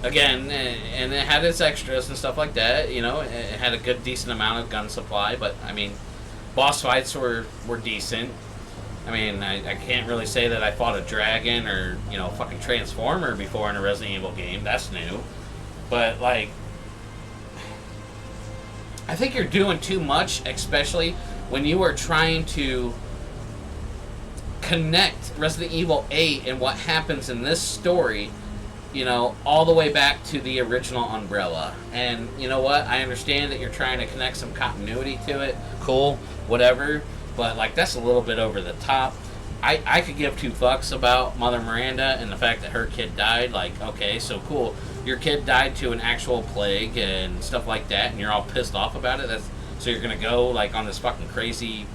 Again, and it had its extras and stuff like that, you know, it had a good, decent amount of gun supply, but, I mean, boss fights were decent. I mean, I can't really say that I fought a dragon or, you know, fucking Transformer before in a Resident Evil game. That's new. But, like, I think you're doing too much, especially when you are trying to connect Resident Evil 8 and what happens in this story, you know, all the way back to the original Umbrella. And you know what? I understand that you're trying to connect some continuity to it. Cool, whatever. But, like, that's a little bit over the top. I could give two fucks about Mother Miranda and the fact that her kid died. Like, okay, so cool. Your kid died to an actual plague and stuff like that, and you're all pissed off about it. So you're going to go, like, on this fucking crazy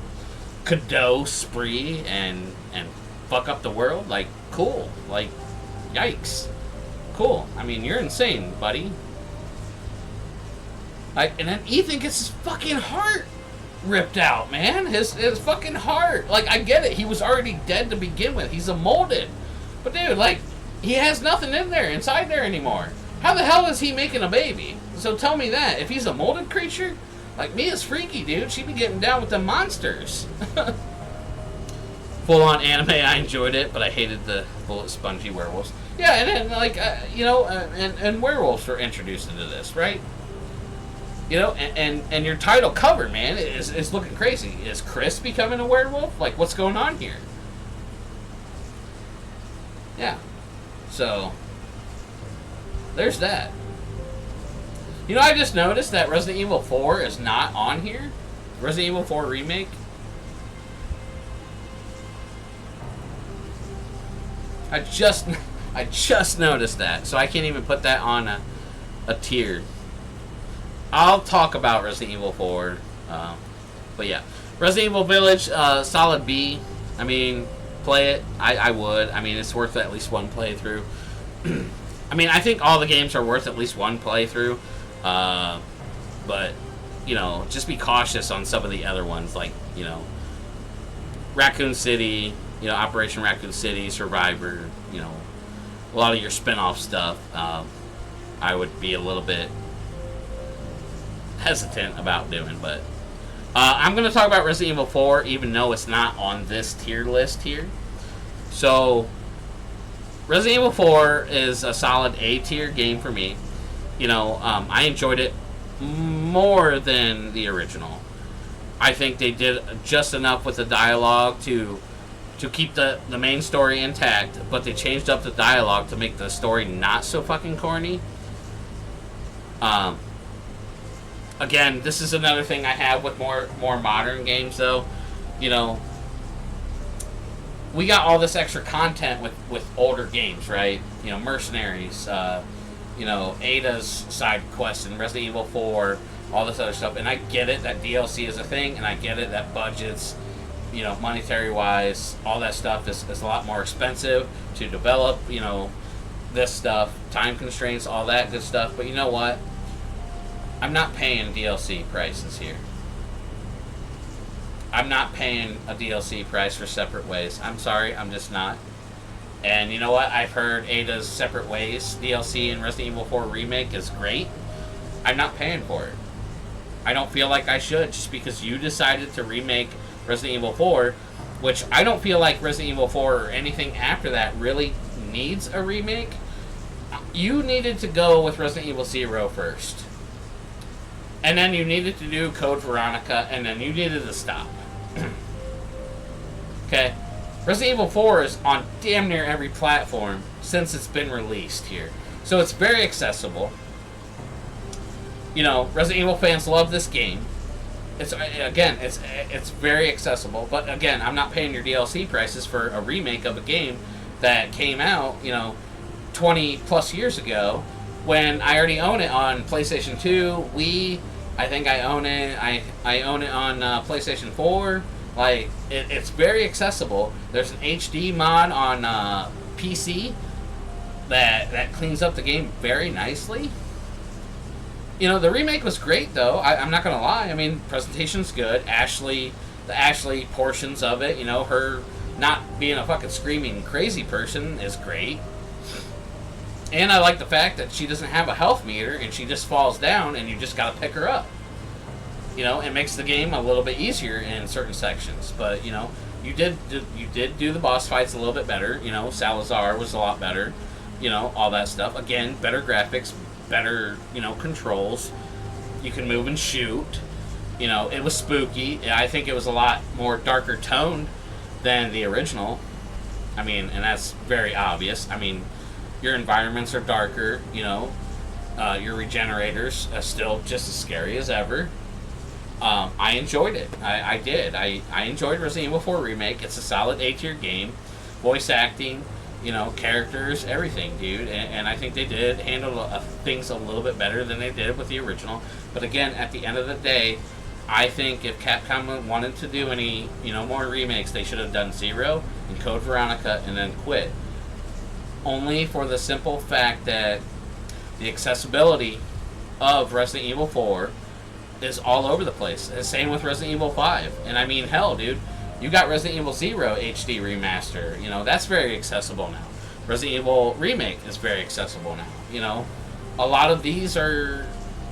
Cadeau spree and fuck up the world? Like, cool. Like, yikes. Cool. I mean, you're insane, buddy. Like, and then Ethan gets his fucking heart ripped out, man. His fucking heart. Like, I get it. He was already dead to begin with. He's a molded. But, dude, like, he has nothing in there, inside there anymore. How the hell is he making a baby? So tell me that. If he's a molded creature, like, Mia's freaky, dude. She'd be getting down with the monsters. Full-on anime, I enjoyed it, but I hated the bullet spongy werewolves. Yeah, and then, like, you know, and werewolves were introduced into this, right? You know, and your title cover, man, is looking crazy. Is Chris becoming a werewolf? Like, what's going on here? Yeah. So, there's that. You know, I just noticed that Resident Evil 4 is not on here. Resident Evil 4 Remake. I just noticed that, so I can't even put that on a tier. I'll talk about Resident Evil 4, but yeah. Resident Evil Village, solid B. I mean, play it. I would. I mean, it's worth at least one playthrough. I mean, I think all the games are worth at least one playthrough, but, you know, just be cautious on some of the other ones, like, you know, Raccoon City, you know, Operation Raccoon City, Survivor, you know, a lot of your spin-off stuff. I would be a little bit hesitant about doing, but I'm going to talk about Resident Evil 4, even though it's not on this tier list here. So, Resident Evil 4 is a solid A tier game for me. You know, I enjoyed it more than the original. I think they did just enough with the dialogue to keep the main story intact, but they changed up the dialogue to make the story not so fucking corny. Again, this is another thing I have with more modern games, though. You know, we got all this extra content with older games, right? You know, Mercenaries, you know, Ada's side quest in Resident Evil 4, all this other stuff. And I get it that DLC is a thing, and I get it that budgets, you know, monetary-wise, all that stuff is a lot more expensive to develop, you know, this stuff, time constraints, all that good stuff. But you know what? I'm not paying DLC prices here. I'm not paying a DLC price for Separate Ways. I'm sorry, I'm just not. And you know what? I've heard Ada's Separate Ways DLC in Resident Evil 4 Remake is great. I'm not paying for it. I don't feel like I should, just because you decided to remake Resident Evil 4, which I don't feel like Resident Evil 4 or anything after that really needs a remake. You needed to go with Resident Evil 0 first. And then you needed to do Code Veronica, and then you needed to stop. Okay? Resident Evil 4 is on damn near every platform since it's been released here. So it's very accessible. You know, Resident Evil fans love this game. It's very accessible. But again, I'm not paying your DLC prices for a remake of a game that came out, you know, 20 plus years ago, when I already own it on PlayStation 2, Wii. I think I own it. I own it on PlayStation 4. Like, it's very accessible. There's an HD mod on PC that cleans up the game very nicely. You know, the remake was great, though. I'm not gonna lie. I mean, presentation's good. The Ashley portions of it, you know, her not being a fucking screaming crazy person is great. And I like the fact that she doesn't have a health meter and she just falls down and you just gotta pick her up. You know, it makes the game a little bit easier in certain sections. But, you know, you did do the boss fights a little bit better. You know, Salazar was a lot better. You know, all that stuff. Again, better graphics, better, you know, controls. You can move and shoot. You know, it was spooky. I think it was a lot more darker toned than the original. I mean, and that's very obvious. I mean, your environments are darker, you know. Your regenerators are still just as scary as ever. I enjoyed it. I did. I enjoyed Resident Evil 4 Remake. It's a solid A-tier game. Voice acting, you know, characters, everything, dude. And I think they did handle things a little bit better than they did with the original. But again, at the end of the day, I think if Capcom wanted to do any, you know, more remakes, they should have done Zero and Code Veronica and then quit. Only for the simple fact that the accessibility of Resident Evil 4 is all over the place. And same with Resident Evil 5. And I mean, hell, dude, you got Resident Evil 0 HD Remaster. You know, that's very accessible now. Resident Evil Remake is very accessible now. You know, a lot of these are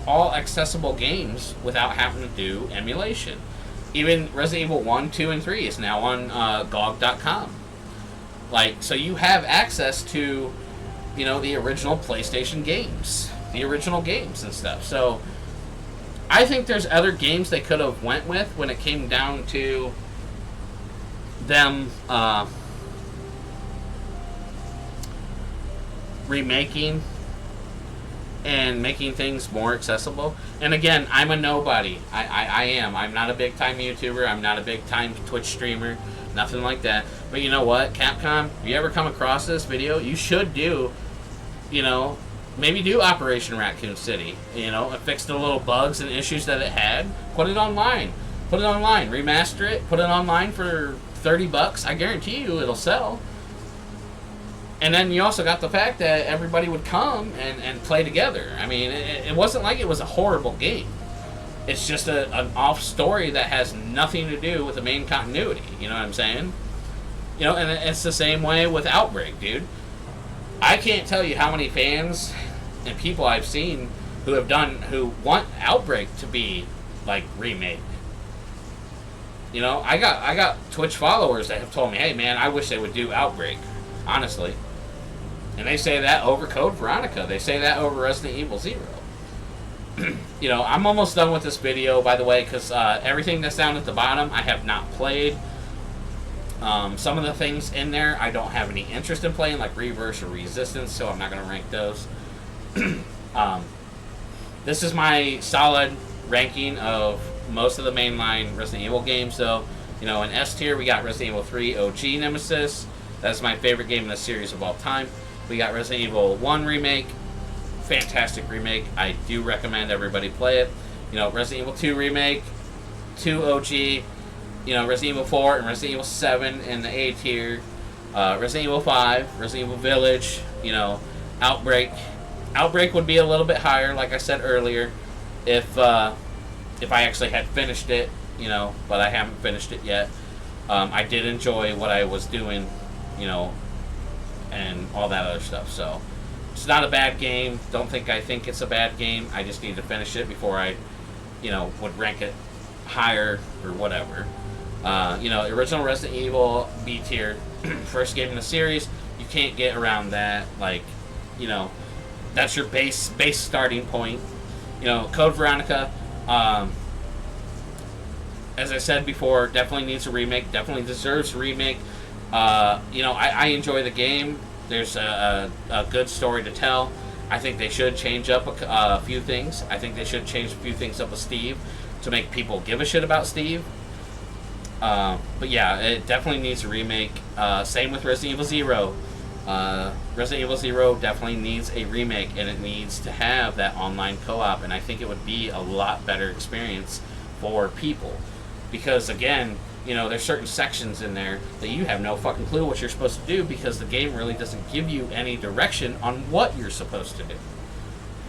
all accessible games without having to do emulation. Even Resident Evil 1, 2, and 3 is now on GOG.com. Like, so you have access to, you know, the original PlayStation games. The original games and stuff. So I think there's other games they could have went with when it came down to them remaking and making things more accessible. And again, I'm a nobody. I am. I'm not a big time YouTuber. I'm not a big time Twitch streamer. Nothing like that. But you know what, Capcom, if you ever come across this video, you should do, you know, maybe do Operation Raccoon City. You know, fix the little bugs and issues that it had. Put it online. Put it online. Remaster it. Put it online for $30. I guarantee you it'll sell. And then you also got the fact that everybody would come and play together. I mean, it wasn't like it was a horrible game. It's just an off story that has nothing to do with the main continuity. You know what I'm saying? You know, and it's the same way with Outbreak, dude. I can't tell you how many fans and people I've seen who want Outbreak to be like remade. You know, I got Twitch followers that have told me, hey man, I wish they would do Outbreak, honestly. And they say that over Code Veronica. They say that over Resident Evil 0. You know, I'm almost done with this video, by the way, because everything that's down at the bottom I have not played. Some of the things in there I don't have any interest in playing, like Reverse or Resistance, so I'm not going to rank those. This is my solid ranking of most of the mainline Resident Evil games, though. You know, in S tier, we got Resident Evil 3 OG Nemesis. That's my favorite game in the series of all time. We got Resident Evil 1 Remake. Fantastic remake. I do recommend everybody play it. You know, Resident Evil 2 Remake, 2 OG, you know, Resident Evil 4 and Resident Evil 7 in the A tier. Resident Evil 5, Resident Evil Village, you know, Outbreak. Outbreak would be a little bit higher, like I said earlier, if I actually had finished it, you know, but I haven't finished it yet. I did enjoy what I was doing, you know, and all that other stuff, so it's not a bad game. Don't think I think it's a bad game. I just need to finish it before I, you know, would rank it higher or whatever. You know, original Resident Evil B tier, first game in the series. You can't get around that. Like, you know, that's your base starting point. You know, Code Veronica, as I said before, definitely needs a remake. Definitely deserves a remake. You know, I enjoy the game. There's a good story to tell. I think they should change up a few things. I think they should change a few things up with Steve to make people give a shit about Steve. But yeah, it definitely needs a remake. Same with Resident Evil 0. Resident Evil 0 definitely needs a remake, and it needs to have that online co-op, and I think it would be a lot better experience for people. Because again, you know, there's certain sections in there that you have no fucking clue what you're supposed to do because the game really doesn't give you any direction on what you're supposed to do.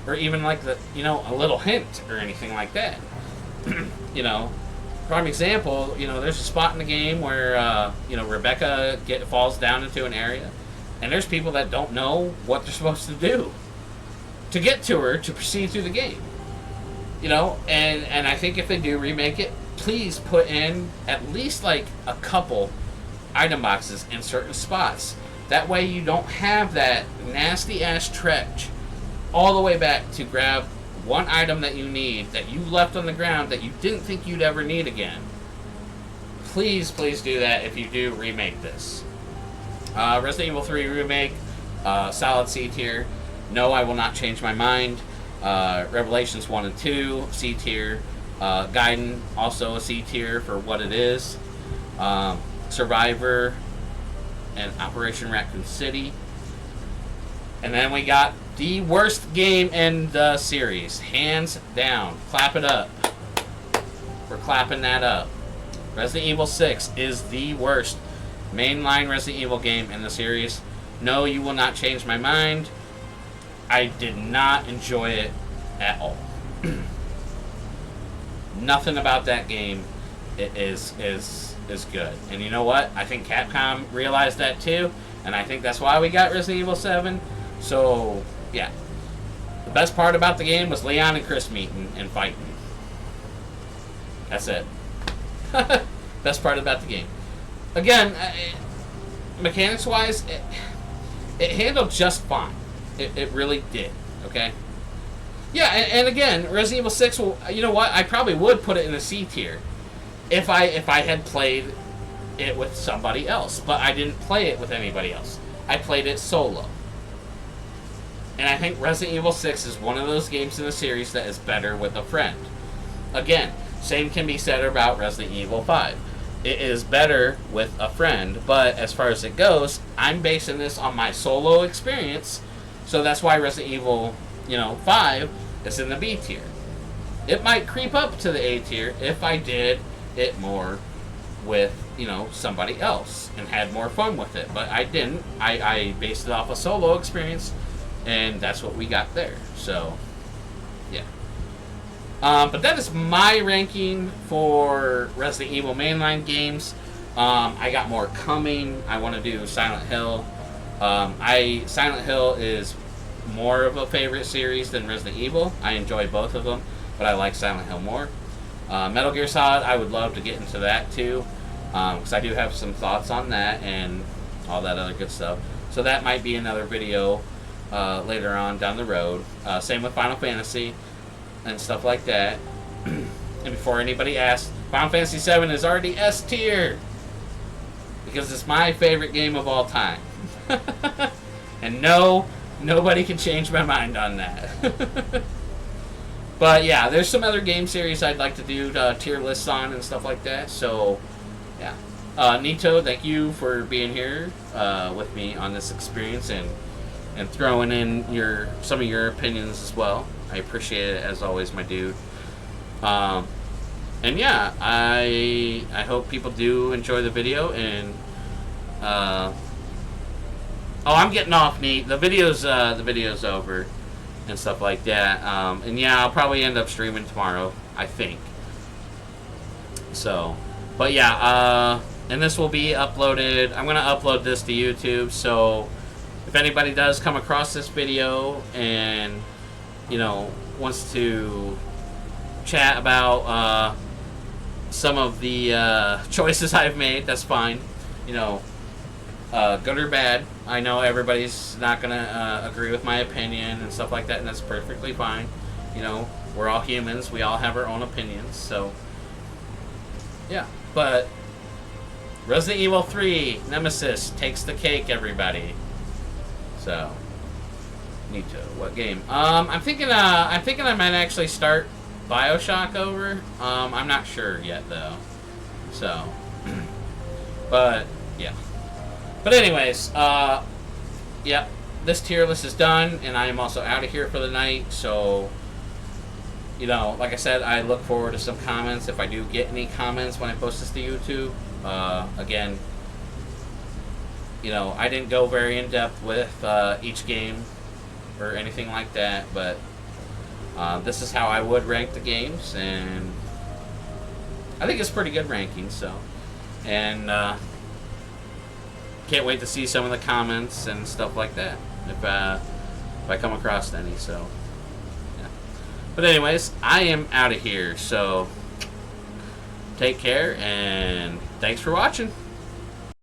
Or even like you know, a little hint or anything like that. You know, prime example, you know, there's a spot in the game where, you know, Rebecca falls down into an area, and there's people that don't know what they're supposed to do to get to her to proceed through the game. You know, and I think if they do remake it, please put in at least like a couple item boxes in certain spots. That way you don't have that nasty ass trek all the way back to grab one item that you need that you left on the ground that you didn't think you'd ever need again. please do that if you do remake this. Resident Evil 3 Remake, solid C tier. No, I will not change my mind. Revelations 1 and 2, C tier. Gaiden, also a C tier for what it is. Survivor and Operation Raccoon City. And then we got the worst game in the series. Hands down. Clap it up. We're clapping that up. Resident Evil 6 is the worst mainline Resident Evil game in the series. No, you will not change my mind. I did not enjoy it at all. Nothing about that game is good. And you know what? I think Capcom realized that too, and I think that's why we got Resident Evil 7. So, yeah. The best part about the game was Leon and Chris meeting and fighting. That's it. Best part about the game. Again, mechanics-wise, it handled just fine. It really did, okay? Yeah, and again, Resident Evil 6, well, you know what? I probably would put it in a C tier if I had played it with somebody else. But I didn't play it with anybody else. I played it solo. And I think Resident Evil 6 is one of those games in the series that is better with a friend. Again, same can be said about Resident Evil 5. It is better with a friend, but as far as it goes, I'm basing this on my solo experience, so that's why Resident Evil, 5 is in the B tier. It might creep up to the A tier if I did it more with, somebody else and had more fun with it, but I didn't. I based it off a solo experience, and that's what we got there, so, yeah. But that is my ranking for Resident Evil mainline games. I got more coming. I want to do Silent Hill. Silent Hill is more of a favorite series than Resident Evil. I enjoy both of them, but I like Silent Hill more. Metal Gear Solid, I would love to get into that too, because I do have some thoughts on that and all that other good stuff. So that might be another video later on down the road. Same with Final Fantasy and stuff like that. And before anybody asks, Final Fantasy VII is already S tier because it's my favorite game of all time. And no, nobody can change my mind on that. But yeah, there's some other game series I'd like to do tier lists on and stuff like that. So yeah, Nito, thank you for being here with me on this experience and throwing in some of your opinions as well. I appreciate it as always, my dude. And yeah, I hope people do enjoy the video. And I'm getting off, Neat. The video's over and stuff like that. And yeah, I'll probably end up streaming tomorrow, I think. So, but yeah, and this will be uploaded. I'm gonna upload this to YouTube. So if anybody does come across this video and wants to chat about some of the choices I've made, that's fine. Good or bad. I know everybody's not gonna agree with my opinion and stuff like that, and that's perfectly fine. We're all humans. We all have our own opinions. So yeah, but Resident Evil 3 Nemesis takes the cake, everybody. So. Nito, what game? I'm thinking I might actually start BioShock over. I'm not sure yet though. So, but yeah. But anyways, yeah, this tier list is done, and I am also out of here for the night. So, like I said, I look forward to some comments if I do get any comments when I post this to YouTube. Again, I didn't go very in depth with each game or anything like that, but this is how I would rank the games, and I think it's pretty good ranking. So, and can't wait to see some of the comments and stuff like that if I come across any. So, yeah. But anyways, I am out of here. So, take care, and thanks for watching.